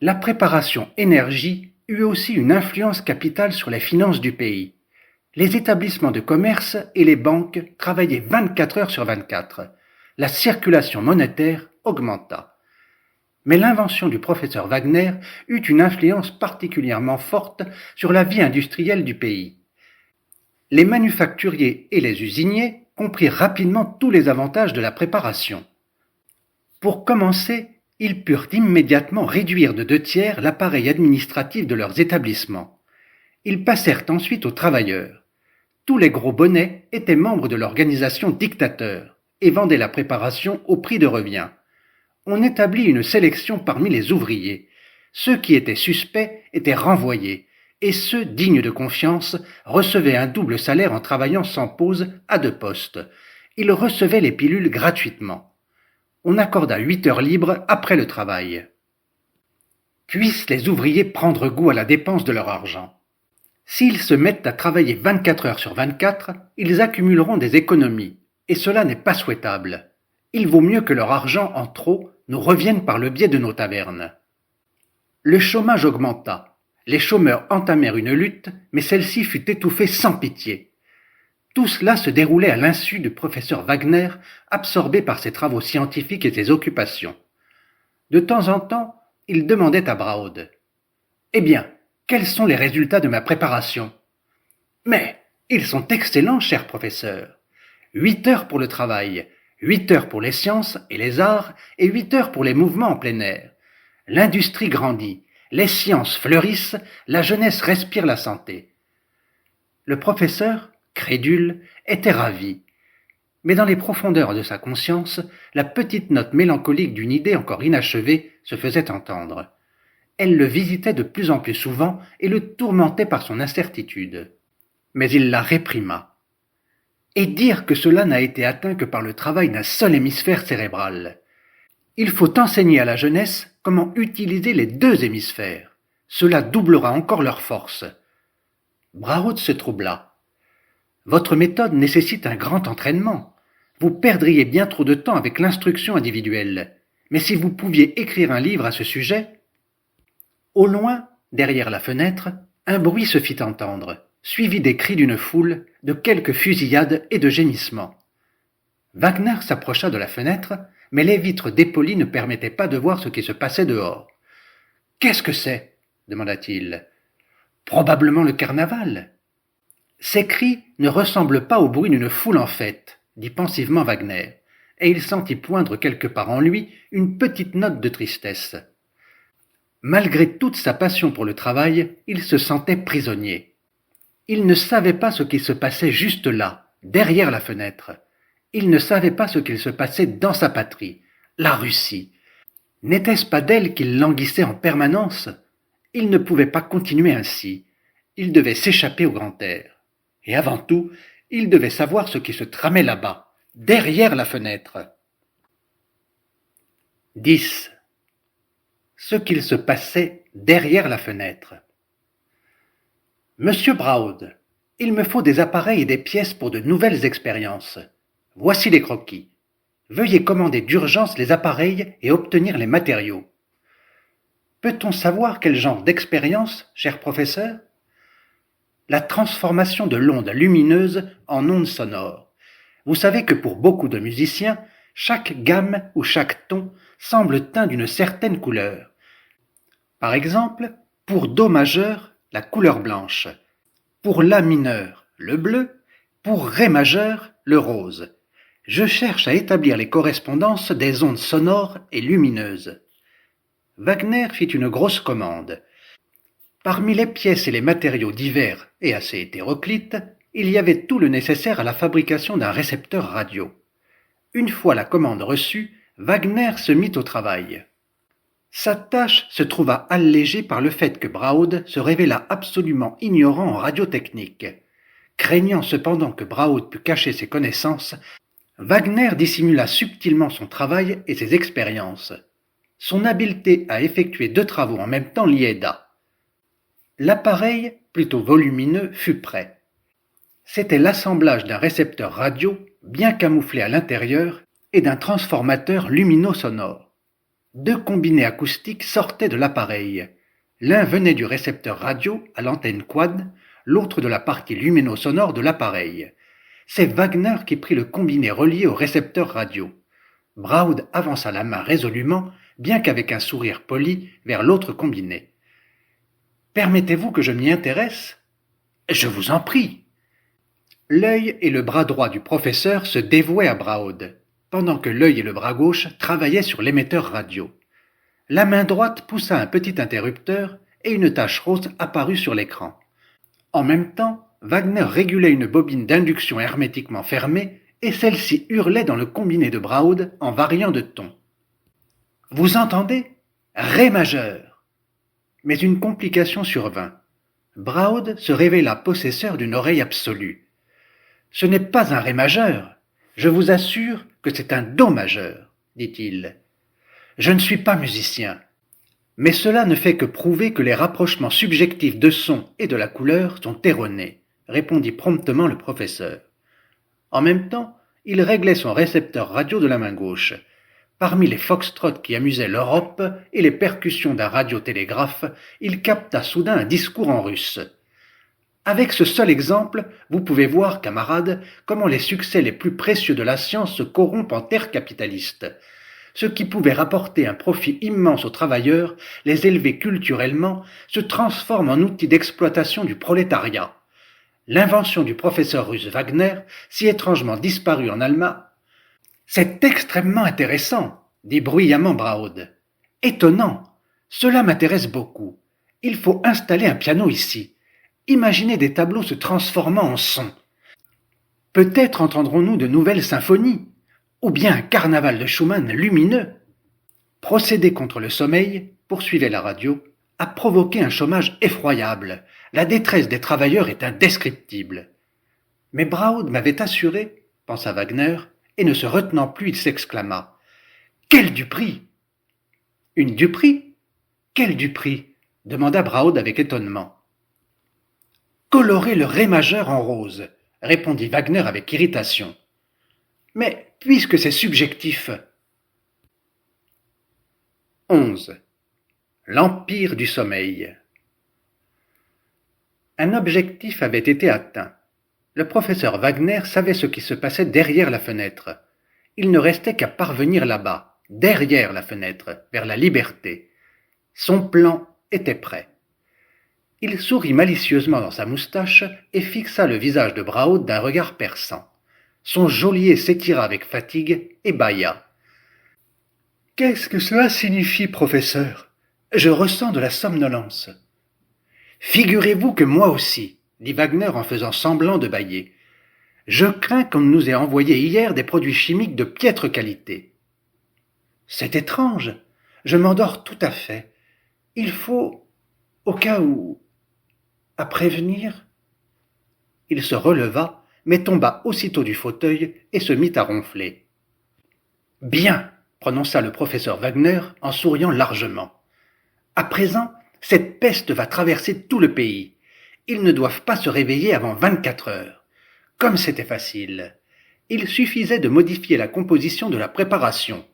La préparation Énergie eut aussi une influence capitale sur les finances du pays. Les établissements de commerce et les banques travaillaient 24 heures sur 24. La circulation monétaire augmenta. Mais l'invention du professeur Wagner eut une influence particulièrement forte sur la vie industrielle du pays. Les manufacturiers et les usiniers comprirent rapidement tous les avantages de la préparation. Pour commencer, ils purent immédiatement réduire de 2/3 l'appareil administratif de leurs établissements. Ils passèrent ensuite aux travailleurs. Tous les gros bonnets étaient membres de l'organisation Dictateur et vendaient la préparation au prix de revient. On établit une sélection parmi les ouvriers. Ceux qui étaient suspects étaient renvoyés, et ceux dignes de confiance recevaient un double salaire en travaillant sans pause à 2 postes. Ils recevaient les pilules gratuitement. On accorda 8 heures libres après le travail. Puissent les ouvriers prendre goût à la dépense de leur argent. S'ils se mettent à travailler 24 heures sur 24, ils accumuleront des économies, et cela n'est pas souhaitable. Il vaut mieux que leur argent en trop nous revienne par le biais de nos tavernes. Le chômage augmenta. Les chômeurs entamèrent une lutte, mais celle-ci fut étouffée sans pitié. Tout cela se déroulait à l'insu du professeur Wagner, absorbé par ses travaux scientifiques et ses occupations. De temps en temps, il demandait à Braud : « Eh bien, quels sont les résultats de ma préparation ? » ?»« Mais, ils sont excellents, cher professeur. 8 heures pour le travail, 8 heures pour les sciences et les arts, et 8 heures pour les mouvements en plein air. L'industrie grandit, les sciences fleurissent, la jeunesse respire la santé. » Le professeur, crédule, était ravi. Mais dans les profondeurs de sa conscience, la petite note mélancolique d'une idée encore inachevée se faisait entendre. Elle le visitait de plus en plus souvent et le tourmentait par son incertitude. Mais il la réprima. Et dire que cela n'a été atteint que par le travail d'un seul hémisphère cérébral. Il faut enseigner à la jeunesse comment utiliser les 2 hémisphères. Cela doublera encore leur force. Braud se troubla. Votre méthode nécessite un grand entraînement. Vous perdriez bien trop de temps avec l'instruction individuelle. Mais si vous pouviez écrire un livre à ce sujet... Au loin, derrière la fenêtre, un bruit se fit entendre, suivi des cris d'une foule, de quelques fusillades et de gémissements. Wagner s'approcha de la fenêtre, mais les vitres dépolies ne permettaient pas de voir ce qui se passait dehors. « Qu'est-ce que c'est » demanda-t-il. « Probablement le carnaval. » Ces cris ne ressemblent pas au bruit d'une foule en fête, dit pensivement Wagner, et il sentit poindre quelque part en lui une petite note de tristesse. Malgré toute sa passion pour le travail, il se sentait prisonnier. Il ne savait pas ce qui se passait juste là, derrière la fenêtre. Il ne savait pas ce qu'il se passait dans sa patrie, la Russie. N'était-ce pas d'elle qu'il languissait en permanence ? Il ne pouvait pas continuer ainsi. Il devait s'échapper au grand air. Et avant tout, il devait savoir ce qui se tramait là-bas, derrière la fenêtre. 10. Ce qu'il se passait derrière la fenêtre. Monsieur Braud, il me faut des appareils et des pièces pour de nouvelles expériences. Voici les croquis. Veuillez commander d'urgence les appareils et obtenir les matériaux. Peut-on savoir quel genre d'expérience, cher professeur ? La transformation de l'onde lumineuse en onde sonore. Vous savez que pour beaucoup de musiciens, chaque gamme ou chaque ton semble teint d'une certaine couleur. Par exemple, pour Do majeur, la couleur blanche. Pour La mineur, le bleu. Pour Ré majeur, le rose. Je cherche à établir les correspondances des ondes sonores et lumineuses. Wagner fit une grosse commande. Parmi les pièces et les matériaux divers et assez hétéroclites, il y avait tout le nécessaire à la fabrication d'un récepteur radio. Une fois la commande reçue, Wagner se mit au travail. Sa tâche se trouva allégée par le fait que Braud se révéla absolument ignorant en radiotechnique. Craignant cependant que Braud pût cacher ses connaissances, Wagner dissimula subtilement son travail et ses expériences. Son habileté à effectuer 2 travaux en même temps l'y aida. L'appareil, plutôt volumineux, fut prêt. C'était l'assemblage d'un récepteur radio bien camouflé à l'intérieur et d'un transformateur lumino-sonore. 2 combinés acoustiques sortaient de l'appareil. L'un venait du récepteur radio à l'antenne quad, l'autre de la partie lumino-sonore de l'appareil. C'est Wagner qui prit le combiné relié au récepteur radio. Braud avança la main résolument, bien qu'avec un sourire poli, vers l'autre combiné. « Permettez-vous que je m'y intéresse ? » ?»« Je vous en prie. » L'œil et le bras droit du professeur se dévouaient à Braud, pendant que l'œil et le bras gauche travaillaient sur l'émetteur radio. La main droite poussa un petit interrupteur et une tache rose apparut sur l'écran. En même temps, Wagner régulait une bobine d'induction hermétiquement fermée et celle-ci hurlait dans le combiné de Braud en variant de ton. « Vous entendez ? Ré majeur !» Mais une complication survint. Braud se révéla possesseur d'une oreille absolue. « Ce n'est pas un ré majeur, je vous assure que c'est un do majeur, dit-il. Je ne suis pas musicien, mais cela ne fait que prouver que les rapprochements subjectifs de son et de la couleur sont erronés, répondit promptement le professeur. En même temps, il réglait son récepteur radio de la main gauche. Parmi les foxtrots qui amusaient l'Europe et les percussions d'un radiotélégraphe, il capta soudain un discours en russe. Avec ce seul exemple, vous pouvez voir, camarades, comment les succès les plus précieux de la science se corrompent en terre capitaliste. Ce qui pouvait rapporter un profit immense aux travailleurs, les élever culturellement, se transforme en outil d'exploitation du prolétariat. L'invention du professeur russe Wagner, si étrangement disparue en Allemagne, c'est extrêmement intéressant, dit bruyamment Braud. Étonnant, cela m'intéresse beaucoup. Il faut installer un piano ici. Imaginez des tableaux se transformant en sons. Peut-être entendrons-nous de nouvelles symphonies, ou bien un carnaval de Schumann lumineux. Procéder contre le sommeil, poursuivait la radio, a provoqué un chômage effroyable. La détresse des travailleurs est indescriptible. Mais Braud m'avait assuré, pensa Wagner, et ne se retenant plus, il s'exclama. Quelle duperie ! Une duperie ? Quelle duperie ? Demanda Braud avec étonnement. Colorer le ré majeur en rose, répondit Wagner avec irritation. Mais puisque c'est subjectif. 11. L'empire du sommeil. Un objectif avait été atteint. Le professeur Wagner savait ce qui se passait derrière la fenêtre. Il ne restait qu'à parvenir là-bas, derrière la fenêtre, vers la liberté. Son plan était prêt. Il sourit malicieusement dans sa moustache et fixa le visage de Braud d'un regard perçant. Son geôlier s'étira avec fatigue et bâilla. « Qu'est-ce que cela signifie, professeur ? Je ressens de la somnolence. »« Figurez-vous que moi aussi, » dit Wagner en faisant semblant de bâiller. « Je crains qu'on ne nous ait envoyé hier des produits chimiques de piètre qualité. »« C'est étrange, je m'endors tout à fait. Il faut, au cas où, à prévenir. » Il se releva, mais tomba aussitôt du fauteuil et se mit à ronfler. « Bien, » prononça le professeur Wagner en souriant largement. « À présent, cette peste va traverser tout le pays. Ils ne doivent pas se réveiller avant 24 heures. Comme c'était facile. Il suffisait de modifier la composition de la préparation.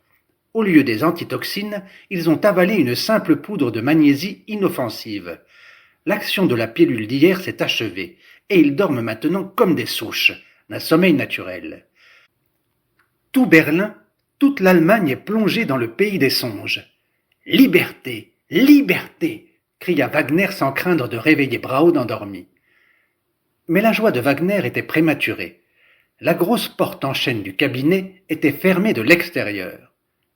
Au lieu des antitoxines, ils ont avalé une simple poudre de magnésie inoffensive. L'action de la pilule d'hier s'est achevée, et ils dorment maintenant comme des souches, d'un sommeil naturel. Tout Berlin, toute l'Allemagne est plongée dans le pays des songes. « Liberté, liberté !» cria Wagner sans craindre de réveiller Braud endormi. Mais la joie de Wagner était prématurée. La grosse porte en chêne du cabinet était fermée de l'extérieur.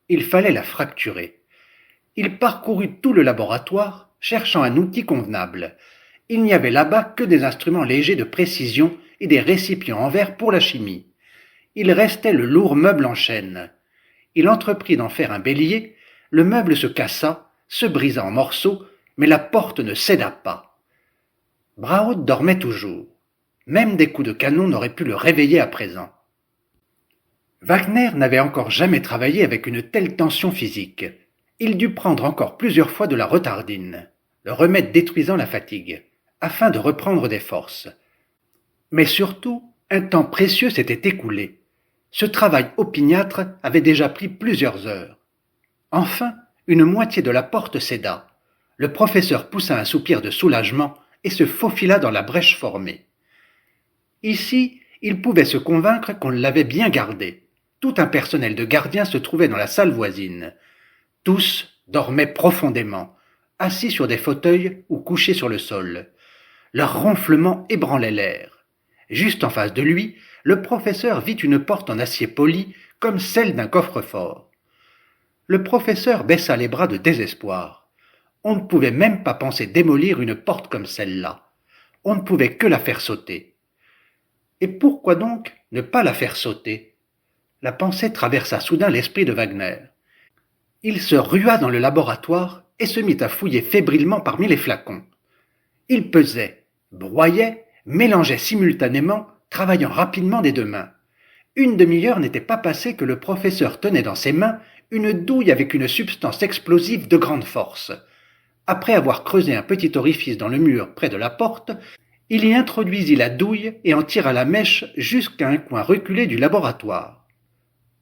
Il fallait la fracturer. Il parcourut tout le laboratoire, cherchant un outil convenable. Il n'y avait là-bas que des instruments légers de précision et des récipients en verre pour la chimie. Il restait le lourd meuble en chêne. Il entreprit d'en faire un bélier, le meuble se cassa, se brisa en morceaux, mais la porte ne céda pas. Braud dormait toujours. Même des coups de canon n'auraient pu le réveiller à présent. Wagner n'avait encore jamais travaillé avec une telle tension physique. Il dut prendre encore plusieurs fois de la retardine, le remède détruisant la fatigue, afin de reprendre des forces. Mais surtout, un temps précieux s'était écoulé. Ce travail opiniâtre avait déjà pris plusieurs heures. Enfin, une moitié de la porte céda. Le professeur poussa un soupir de soulagement et se faufila dans la brèche formée. Ici, il pouvait se convaincre qu'on l'avait bien gardé. Tout un personnel de gardiens se trouvait dans la salle voisine. Tous dormaient profondément, assis sur des fauteuils ou couchés sur le sol. Leur ronflement ébranlait l'air. Juste en face de lui, le professeur vit une porte en acier poli comme celle d'un coffre-fort. Le professeur baissa les bras de désespoir. On ne pouvait même pas penser démolir une porte comme celle-là. On ne pouvait que la faire sauter. Et pourquoi donc ne pas la faire sauter? La pensée traversa soudain l'esprit de Wagner. Il se rua dans le laboratoire et se mit à fouiller fébrilement parmi les flacons. Il pesait, broyait, mélangeait simultanément, travaillant rapidement des deux mains. Une demi-heure n'était pas passée que le professeur tenait dans ses mains une douille avec une substance explosive de grande force. Après avoir creusé un petit orifice dans le mur près de la porte, il y introduisit la douille et en tira la mèche jusqu'à un coin reculé du laboratoire.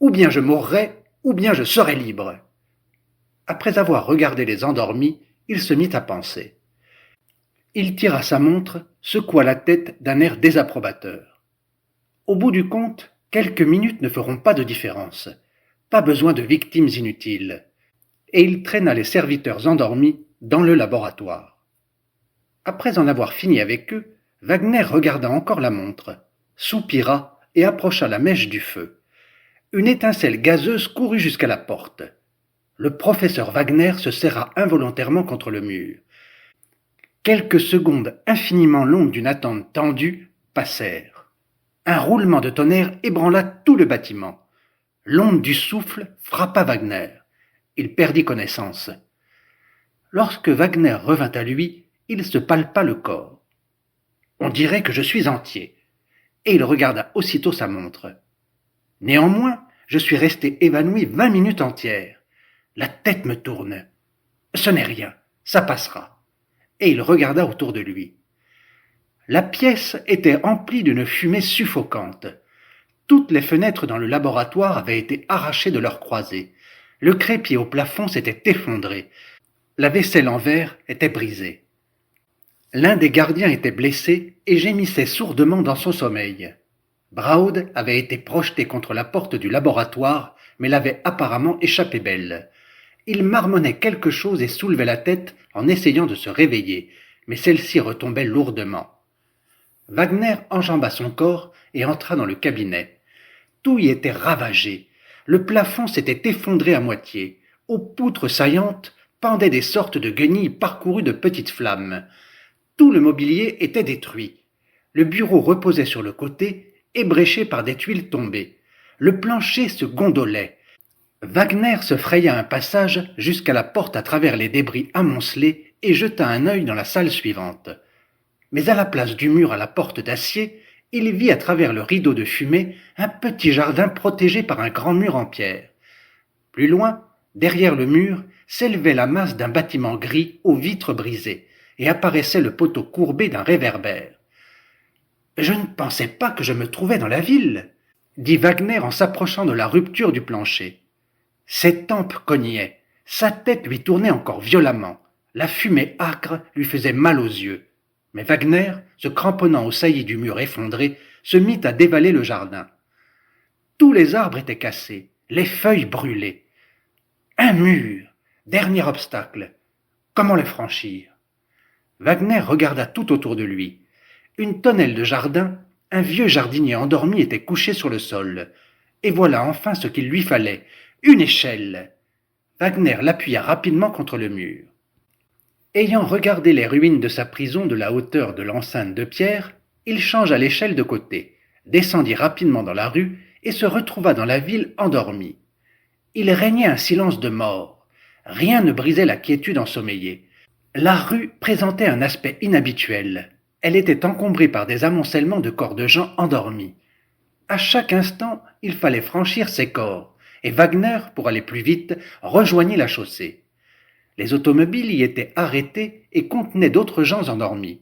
Ou bien je mourrais, ou bien je serais libre. Après avoir regardé les endormis, il se mit à penser. Il tira sa montre, secoua la tête d'un air désapprobateur. Au bout du compte, quelques minutes ne feront pas de différence. Pas besoin de victimes inutiles. Et il traîna les serviteurs endormis dans le laboratoire. Après en avoir fini avec eux, Wagner regarda encore la montre, soupira et approcha la mèche du feu. Une étincelle gazeuse courut jusqu'à la porte. Le professeur Wagner se serra involontairement contre le mur. Quelques secondes infiniment longues d'une attente tendue passèrent. Un roulement de tonnerre ébranla tout le bâtiment. L'onde du souffle frappa Wagner. Il perdit connaissance. Lorsque Wagner revint à lui, il se palpa le corps. On dirait que je suis entier. Et il regarda aussitôt sa montre. Néanmoins, je suis resté évanoui 20 minutes entières. La tête me tourne. Ce n'est rien, ça passera. Et il regarda autour de lui. La pièce était emplie d'une fumée suffocante. Toutes les fenêtres dans le laboratoire avaient été arrachées de leurs croisées. Le crépier au plafond s'était effondré. La vaisselle en verre était brisée. L'un des gardiens était blessé et gémissait sourdement dans son sommeil. Braud avait été projeté contre la porte du laboratoire, mais l'avait apparemment échappé belle. Il marmonnait quelque chose et soulevait la tête en essayant de se réveiller, mais celle-ci retombait lourdement. Wagner enjamba son corps et entra dans le cabinet. Tout y était ravagé. Le plafond s'était effondré à moitié. Aux poutres saillantes pendaient des sortes de guenilles parcourues de petites flammes. Tout le mobilier était détruit. Le bureau reposait sur le côté, ébréché par des tuiles tombées. Le plancher se gondolait. Wagner se fraya un passage jusqu'à la porte à travers les débris amoncelés et jeta un œil dans la salle suivante. Mais à la place du mur à la porte d'acier, il vit à travers le rideau de fumée un petit jardin protégé par un grand mur en pierre. Plus loin, derrière le mur, s'élevait la masse d'un bâtiment gris aux vitres brisées, et apparaissait le poteau courbé d'un réverbère. « Je ne pensais pas que je me trouvais dans la ville, » dit Wagner en s'approchant de la rupture du plancher. Ses tempes cognaient, sa tête lui tournait encore violemment, la fumée âcre lui faisait mal aux yeux. Mais Wagner, se cramponnant aux saillies du mur effondré, se mit à dévaler le jardin. Tous les arbres étaient cassés, les feuilles brûlées. Un mur, dernier obstacle. Comment le franchir? Wagner regarda tout autour de lui. Une tonnelle de jardin, un vieux jardinier endormi était couché sur le sol. Et voilà enfin ce qu'il lui fallait, une échelle. Wagner l'appuya rapidement contre le mur. Ayant regardé les ruines de sa prison de la hauteur de l'enceinte de pierre, il changea l'échelle de côté, descendit rapidement dans la rue et se retrouva dans la ville endormi. Il régnait un silence de mort. Rien ne brisait la quiétude ensommeillée. La rue présentait un aspect inhabituel. Elle était encombrée par des amoncellements de corps de gens endormis. À chaque instant, il fallait franchir ces corps, et Wagner, pour aller plus vite, rejoignit la chaussée. Les automobiles y étaient arrêtées et contenaient d'autres gens endormis.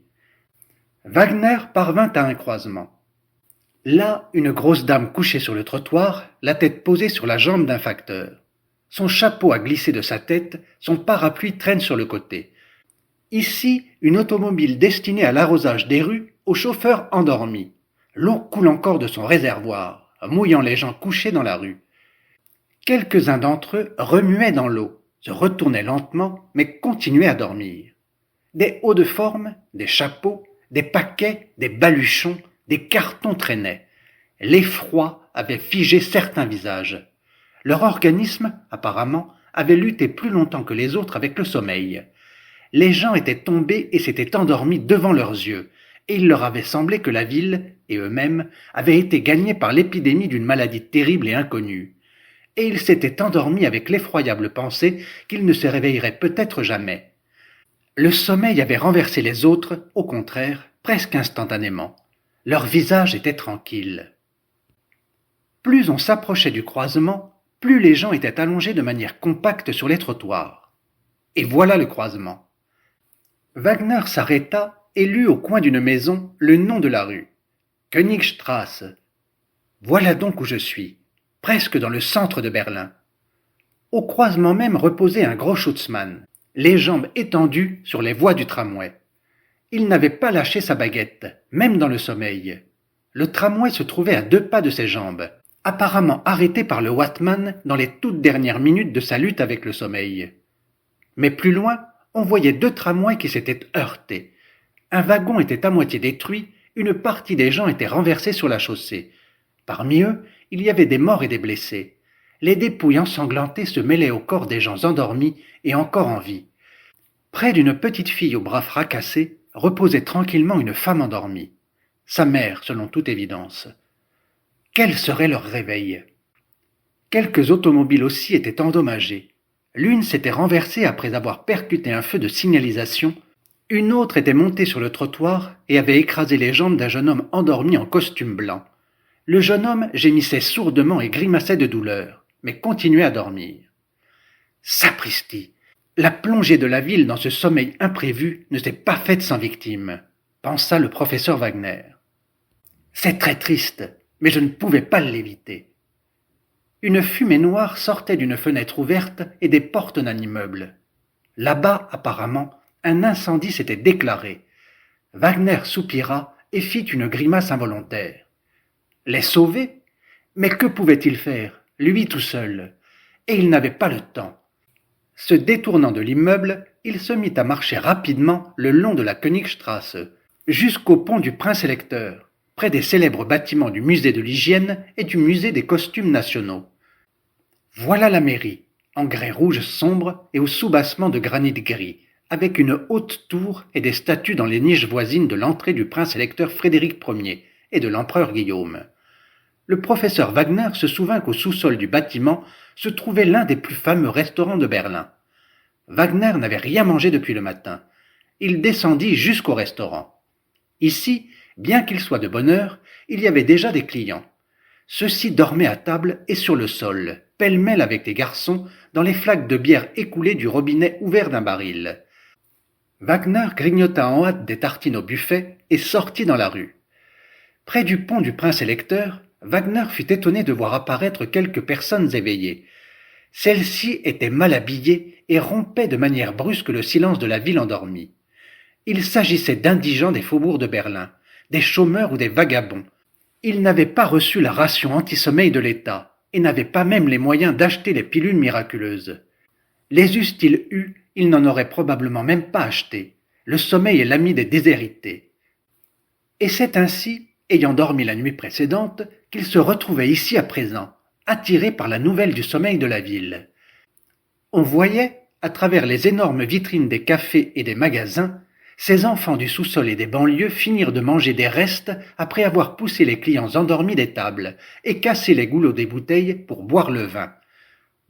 Wagner parvint à un croisement. Là, une grosse dame couchée sur le trottoir, la tête posée sur la jambe d'un facteur. Son chapeau a glissé de sa tête, son parapluie traîne sur le côté. Ici, une automobile destinée à l'arrosage des rues aux chauffeurs endormis. L'eau coule encore de son réservoir, mouillant les gens couchés dans la rue. Quelques-uns d'entre eux remuaient dans l'eau, se retournaient lentement, mais continuaient à dormir. Des hauts de forme, des chapeaux, des paquets, des baluchons, des cartons traînaient. L'effroi avait figé certains visages. Leur organisme, apparemment, avait lutté plus longtemps que les autres avec le sommeil. Les gens étaient tombés et s'étaient endormis devant leurs yeux, et il leur avait semblé que la ville, et eux-mêmes, avaient été gagnés par l'épidémie d'une maladie terrible et inconnue. Et ils s'étaient endormis avec l'effroyable pensée qu'ils ne se réveilleraient peut-être jamais. Le sommeil avait renversé les autres, au contraire, presque instantanément. Leurs visages étaient tranquilles. Plus on s'approchait du croisement, plus les gens étaient allongés de manière compacte sur les trottoirs. Et voilà le croisement. Wagner s'arrêta et lut au coin d'une maison le nom de la rue. Königstrasse. Voilà donc où je suis, presque dans le centre de Berlin. Au croisement même reposait un gros Schutzmann, les jambes étendues sur les voies du tramway. Il n'avait pas lâché sa baguette, même dans le sommeil. Le tramway se trouvait à 2 pas de ses jambes, apparemment arrêté par le Wattmann dans les toutes dernières minutes de sa lutte avec le sommeil. Mais plus loin, on voyait 2 tramways qui s'étaient heurtés. Un wagon était à moitié détruit, une partie des gens étaient renversés sur la chaussée. Parmi eux, il y avait des morts et des blessés. Les dépouilles ensanglantées se mêlaient aux corps des gens endormis et encore en vie. Près d'une petite fille aux bras fracassés, reposait tranquillement une femme endormie. Sa mère, selon toute évidence. Quel serait leur réveil? Quelques automobiles aussi étaient endommagées. L'une s'était renversée après avoir percuté un feu de signalisation, une autre était montée sur le trottoir et avait écrasé les jambes d'un jeune homme endormi en costume blanc. Le jeune homme gémissait sourdement et grimaçait de douleur, mais continuait à dormir. Sapristi! La plongée de la ville dans ce sommeil imprévu ne s'est pas faite sans victime, pensa le professeur Wagner. C'est très triste, mais je ne pouvais pas l'éviter. Une fumée noire sortait d'une fenêtre ouverte et des portes d'un immeuble. Là-bas, apparemment, un incendie s'était déclaré. Wagner soupira et fit une grimace involontaire. Les sauver? Mais que pouvait-il faire, lui tout seul? Et il n'avait pas le temps. Se détournant de l'immeuble, il se mit à marcher rapidement le long de la Königstrasse, jusqu'au pont du Prince-Électeur, près des célèbres bâtiments du musée de l'hygiène et du musée des costumes nationaux. Voilà la mairie, en grès rouge sombre et au soubassement de granit gris, avec une haute tour et des statues dans les niches voisines de l'entrée du prince-électeur Frédéric Ier et de l'empereur Guillaume. Le professeur Wagner se souvint qu'au sous-sol du bâtiment se trouvait l'un des plus fameux restaurants de Berlin. Wagner n'avait rien mangé depuis le matin. Il descendit jusqu'au restaurant. Ici, bien qu'il soit de bonne heure, il y avait déjà des clients. Ceux-ci dormaient à table et sur le sol, pêle-mêle avec les garçons, dans les flaques de bière écoulées du robinet ouvert d'un baril. Wagner grignota en hâte des tartines au buffet et sortit dans la rue. Près du pont du Prince-Électeur, Wagner fut étonné de voir apparaître quelques personnes éveillées. Celles-ci étaient mal habillées et rompaient de manière brusque le silence de la ville endormie. Il s'agissait d'indigents des faubourgs de Berlin, des chômeurs ou des vagabonds. Ils n'avaient pas reçu la ration anti-sommeil de l'État et n'avaient pas même les moyens d'acheter les pilules miraculeuses. Les eussent-ils eus, ils n'en auraient probablement même pas acheté. Le sommeil est l'ami des déshérités. Et c'est ainsi, ayant dormi la nuit précédente, qu'il se retrouvait ici à présent, attiré par la nouvelle du sommeil de la ville. On voyait, à travers les énormes vitrines des cafés et des magasins, ces enfants du sous-sol et des banlieues finirent de manger des restes après avoir poussé les clients endormis des tables et cassé les goulots des bouteilles pour boire le vin.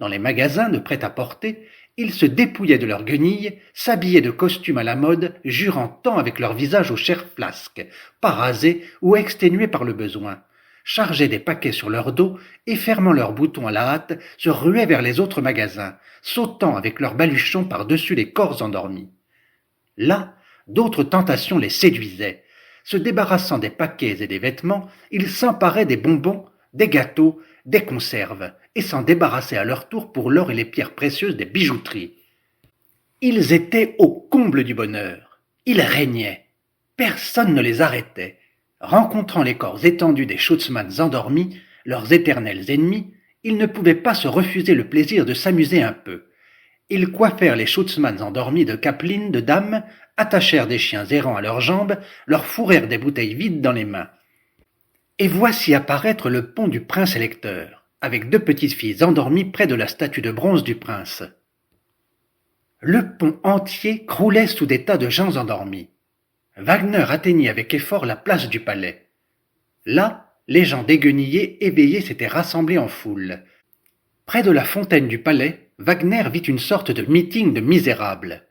Dans les magasins de prêt-à-porter, ils se dépouillaient de leurs guenilles, s'habillaient de costumes à la mode, jurant tant avec leur visage aux chairs flasques, pas rasés ou exténués par le besoin, chargeaient des paquets sur leur dos et fermant leurs boutons à la hâte, se ruaient vers les autres magasins, sautant avec leurs baluchons par-dessus les corps endormis. Là, d'autres tentations les séduisaient. Se débarrassant des paquets et des vêtements, ils s'emparaient des bonbons, des gâteaux, des conserves, et s'en débarrassaient à leur tour pour l'or et les pierres précieuses des bijouteries. Ils étaient au comble du bonheur. Ils régnaient. Personne ne les arrêtait. Rencontrant les corps étendus des Schutzmanns endormis, leurs éternels ennemis, ils ne pouvaient pas se refuser le plaisir de s'amuser un peu. Ils coiffèrent les Schutzmanns endormis de capelines de dames, attachèrent des chiens errants à leurs jambes, leur fourrèrent des bouteilles vides dans les mains. Et voici apparaître le pont du Prince-Électeur, avec 2 petites filles endormies près de la statue de bronze du prince. Le pont entier croulait sous des tas de gens endormis. Wagner atteignit avec effort la place du palais. Là, les gens déguenillés, éveillés s'étaient rassemblés en foule. Près de la fontaine du palais, Wagner vit une sorte de meeting de misérables.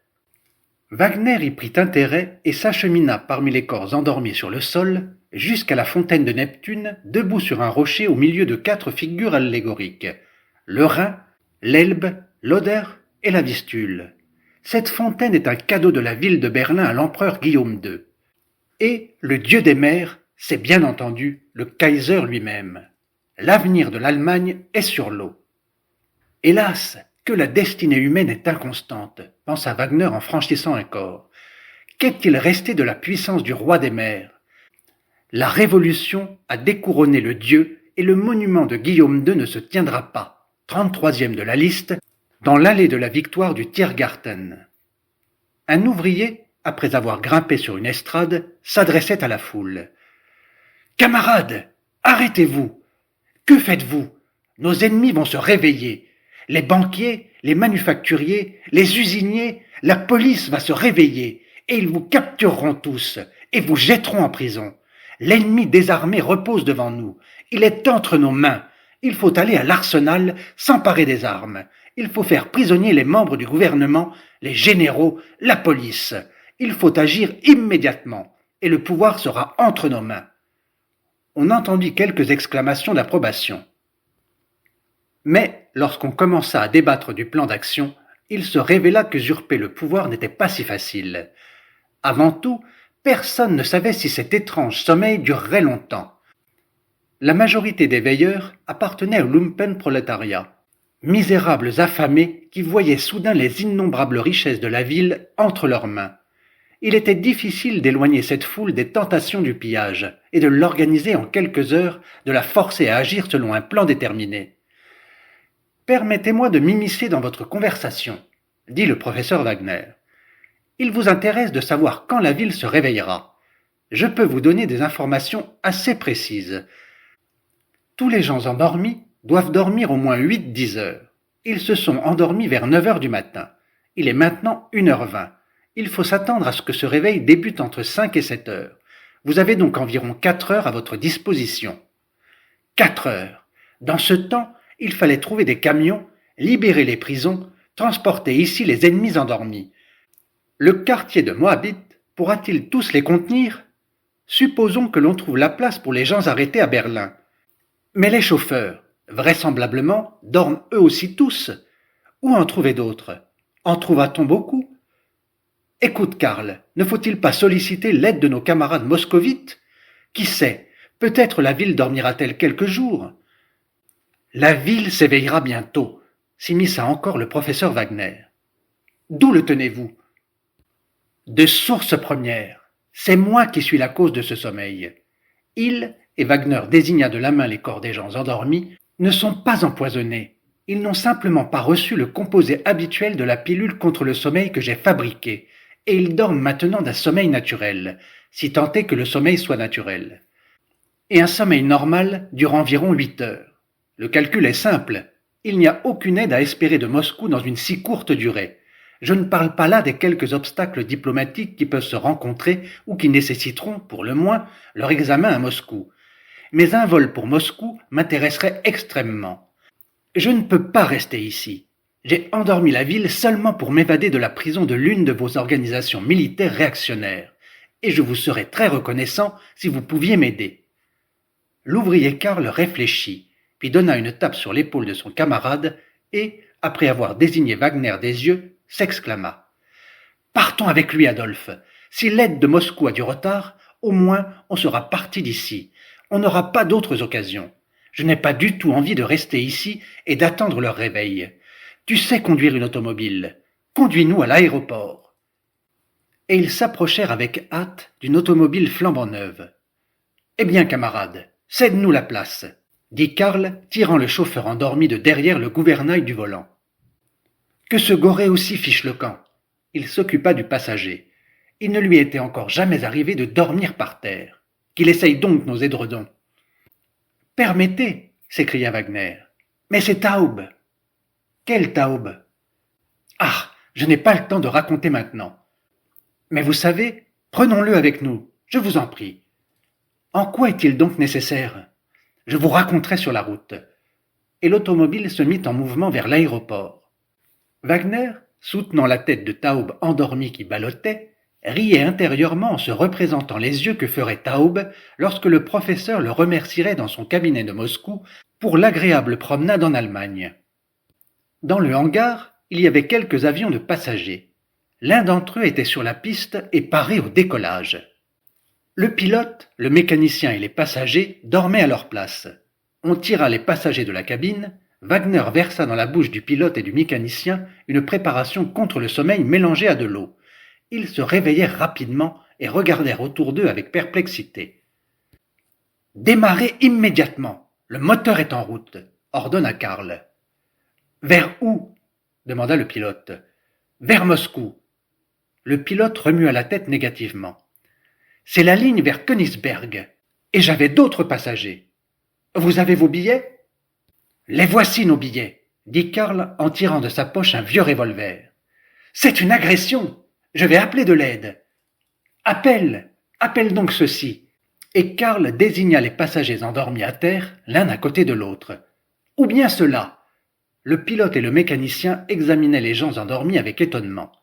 Wagner y prit intérêt et s'achemina parmi les corps endormis sur le sol jusqu'à la fontaine de Neptune, debout sur un rocher au milieu de 4 figures allégoriques: le Rhin, l'Elbe, l'Oder et la Vistule. Cette fontaine est un cadeau de la ville de Berlin à l'empereur Guillaume II. Et le dieu des mers, c'est bien entendu le Kaiser lui-même. L'avenir de l'Allemagne est sur l'eau. Hélas, que la destinée humaine est inconstante, pensa Wagner en franchissant un corps. Qu'est-il resté de la puissance du roi des mers? La Révolution a découronné le dieu et le monument de Guillaume II ne se tiendra pas, 33e de la liste, dans l'allée de la victoire du Tiergarten. Un ouvrier, après avoir grimpé sur une estrade, s'adressait à la foule. « Camarades, arrêtez-vous! Que faites-vous? Nos ennemis vont se réveiller. Les banquiers, les manufacturiers, les usiniers, la police va se réveiller et ils vous captureront tous et vous jetteront en prison. L'ennemi désarmé repose devant nous. Il est entre nos mains. Il faut aller à l'arsenal, s'emparer des armes. Il faut faire prisonnier les membres du gouvernement, les généraux, la police. Il faut agir immédiatement et le pouvoir sera entre nos mains. » On entendit quelques exclamations d'approbation. Mais lorsqu'on commença à débattre du plan d'action, il se révéla qu'usurper le pouvoir n'était pas si facile. Avant tout, personne ne savait si cet étrange sommeil durerait longtemps. La majorité des veilleurs appartenaient au lumpenprolétariat, misérables affamés qui voyaient soudain les innombrables richesses de la ville entre leurs mains. Il était difficile d'éloigner cette foule des tentations du pillage et de l'organiser en quelques heures, de la forcer à agir selon un plan déterminé. « Permettez-moi de m'immiscer dans votre conversation, » dit le professeur Wagner. « Il vous intéresse de savoir quand la ville se réveillera. Je peux vous donner des informations assez précises. Tous les gens endormis doivent dormir au moins 8-10 heures. Ils se sont endormis vers 9 heures du matin. Il est maintenant 1h20. Il faut s'attendre à ce que ce réveil débute entre 5 et 7 heures. Vous avez donc environ 4 heures à votre disposition. 4 heures. Dans ce temps, il fallait trouver des camions, libérer les prisons, transporter ici les ennemis endormis. Le quartier de Moabit pourra-t-il tous les contenir? Supposons que l'on trouve la place pour les gens arrêtés à Berlin. Mais les chauffeurs, vraisemblablement, dorment eux aussi tous. Où en trouver d'autres? En trouvera-t-on beaucoup? Écoute, Karl, ne faut-il pas solliciter l'aide de nos camarades moscovites? Qui sait, peut-être la ville dormira-t-elle quelques jours? La ville s'éveillera bientôt, s'immisça encore le professeur Wagner. D'où le tenez-vous? De source première. C'est moi qui suis la cause de ce sommeil. Ils, et Wagner désigna de la main les corps des gens endormis, ne sont pas empoisonnés. Ils n'ont simplement pas reçu le composé habituel de la pilule contre le sommeil que j'ai fabriqué, et ils dorment maintenant d'un sommeil naturel, si tant est que le sommeil soit naturel. Et un sommeil normal dure environ 8 heures. Le calcul est simple. Il n'y a aucune aide à espérer de Moscou dans une si courte durée. Je ne parle pas là des quelques obstacles diplomatiques qui peuvent se rencontrer ou qui nécessiteront, pour le moins, leur examen à Moscou. Mais un vol pour Moscou m'intéresserait extrêmement. Je ne peux pas rester ici. J'ai endormi la ville seulement pour m'évader de la prison de l'une de vos organisations militaires réactionnaires, et je vous serais très reconnaissant si vous pouviez m'aider. L'ouvrier Karl réfléchit, puis donna une tape sur l'épaule de son camarade et, après avoir désigné Wagner des yeux, s'exclama. « Partons avec lui, Adolphe. Si l'aide de Moscou a du retard, au moins on sera parti d'ici. On n'aura pas d'autres occasions. Je n'ai pas du tout envie de rester ici et d'attendre leur réveil. Tu sais conduire une automobile. Conduis-nous à l'aéroport. » Et ils s'approchèrent avec hâte d'une automobile flambant neuve. « Eh bien, camarade, cède-nous la place, » dit Karl, tirant le chauffeur endormi de derrière le gouvernail du volant. Que ce Goré aussi fiche le camp. Il s'occupa du passager. Il ne lui était encore jamais arrivé de dormir par terre. Qu'il essaye donc nos édredons. « Permettez, » s'écria Wagner. « Mais c'est Taube. »« Quelle Taube ?»« Ah, je n'ai pas le temps de raconter maintenant. Mais vous savez, Prenons-le avec nous, je vous en prie. En quoi est-il donc nécessaire? Je vous raconterai sur la route. Et l'automobile se mit en mouvement vers l'aéroport. Wagner, soutenant la tête de Taube endormi qui ballottait, riait intérieurement en se représentant les yeux que ferait Taube lorsque le professeur le remercierait dans son cabinet de Moscou pour l'agréable promenade en Allemagne. Dans le hangar, il y avait quelques avions de passagers. L'un d'entre eux était sur la piste et paré au décollage. Le pilote, le mécanicien et les passagers dormaient à leur place. On tira les passagers de la cabine. Wagner versa dans la bouche du pilote et du mécanicien une préparation contre le sommeil mélangée à de l'eau. Ils se réveillèrent rapidement et regardèrent autour d'eux avec perplexité. « Démarrez immédiatement, le moteur est en route », ordonna Karl. « Vers où ?» demanda le pilote. « Vers Moscou. » Le pilote remua la tête négativement. « C'est la ligne vers Königsberg, et j'avais d'autres passagers. Vous avez vos billets ?»« Les voici nos billets, » dit Karl en tirant de sa poche un vieux revolver. « C'est une agression. Je vais appeler de l'aide. »« Appelle donc ceux-ci. » Et Karl désigna les passagers endormis à terre, l'un à côté de l'autre. « Ou bien ceux-là. » Le pilote et le mécanicien examinaient les gens endormis avec étonnement. «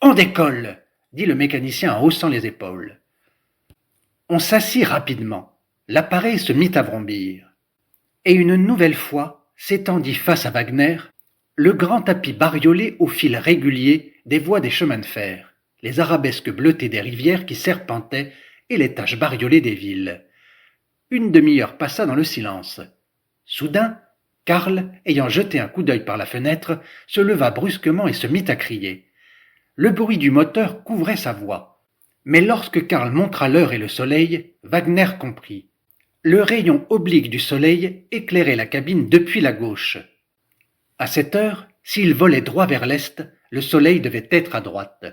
On décolle !» dit le mécanicien en haussant les épaules. On s'assit rapidement. L'appareil se mit à vrombir. Et une nouvelle fois s'étendit face à Wagner le grand tapis bariolé au fil régulier des voies des chemins de fer, les arabesques bleutées des rivières qui serpentaient et les taches bariolées des villes. Une demi-heure passa dans le silence. Soudain, Karl, ayant jeté un coup d'œil par la fenêtre, se leva brusquement et se mit à crier. Le bruit du moteur couvrait sa voix. Mais lorsque Karl montra l'heure et le soleil, Wagner comprit. Le rayon oblique du soleil éclairait la cabine depuis la gauche. À cette heure, s'il volait droit vers l'est, le soleil devait être à droite.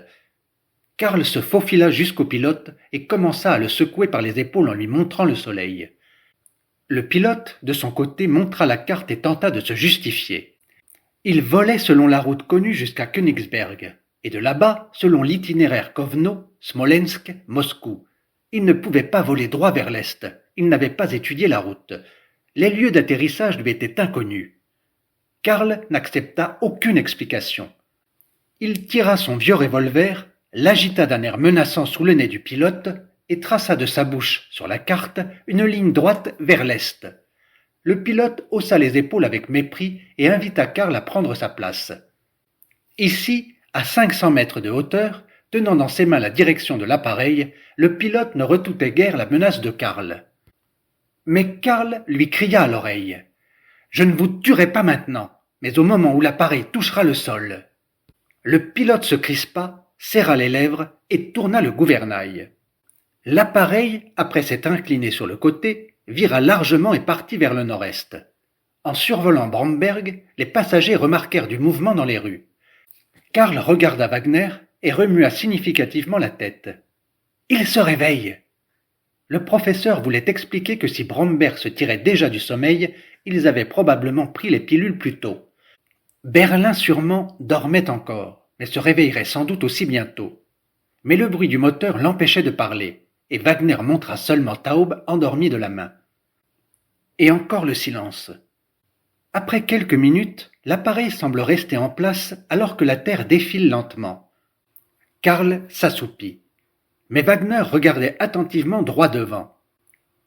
Karl se faufila jusqu'au pilote et commença à le secouer par les épaules en lui montrant le soleil. Le pilote, de son côté, montra la carte et tenta de se justifier. Il volait selon la route connue jusqu'à Königsberg, et de là-bas, selon l'itinéraire Kovno, Smolensk, Moscou. Il ne pouvait pas voler droit vers l'est. Il n'avait pas étudié la route. Les lieux d'atterrissage lui étaient inconnus. Karl n'accepta aucune explication. Il tira son vieux revolver, l'agita d'un air menaçant sous le nez du pilote et traça de sa bouche, sur la carte, une ligne droite vers l'est. Le pilote haussa les épaules avec mépris et invita Karl à prendre sa place. Ici, à 500 mètres de hauteur, tenant dans ses mains la direction de l'appareil, le pilote ne redoutait guère la menace de Karl. Mais Karl lui cria à l'oreille. « Je ne vous tuerai pas maintenant, mais au moment où l'appareil touchera le sol. » Le pilote se crispa, serra les lèvres et tourna le gouvernail. L'appareil, après s'être incliné sur le côté, vira largement et partit vers le nord-est. En survolant Bromberg, les passagers remarquèrent du mouvement dans les rues. Karl regarda Wagner et remua significativement la tête. « Il se réveille !» Le professeur voulait expliquer que si Bromberg se tirait déjà du sommeil, ils avaient probablement pris les pilules plus tôt. Berlin sûrement dormait encore, mais se réveillerait sans doute aussi bientôt. Mais le bruit du moteur l'empêchait de parler, et Wagner montra seulement Taube endormi de la main. Et encore le silence. Après quelques minutes, l'appareil semble rester en place alors que la Terre défile lentement. Karl s'assoupit. Mais Wagner regardait attentivement droit devant.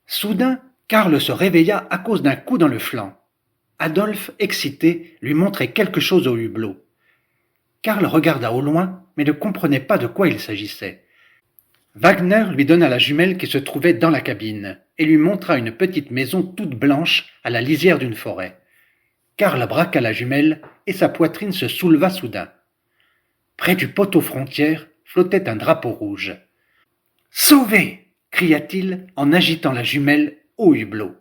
Soudain, Karl se réveilla à cause d'un coup dans le flanc. Adolphe, excité, lui montrait quelque chose au hublot. Karl regarda au loin, mais ne comprenait pas de quoi il s'agissait. Wagner lui donna la jumelle qui se trouvait dans la cabine et lui montra une petite maison toute blanche à la lisière d'une forêt. Karl braqua la jumelle et sa poitrine se souleva soudain. Près du poteau frontière flottait un drapeau rouge. « Sauvé !» cria-t-il en agitant la jumelle au hublot.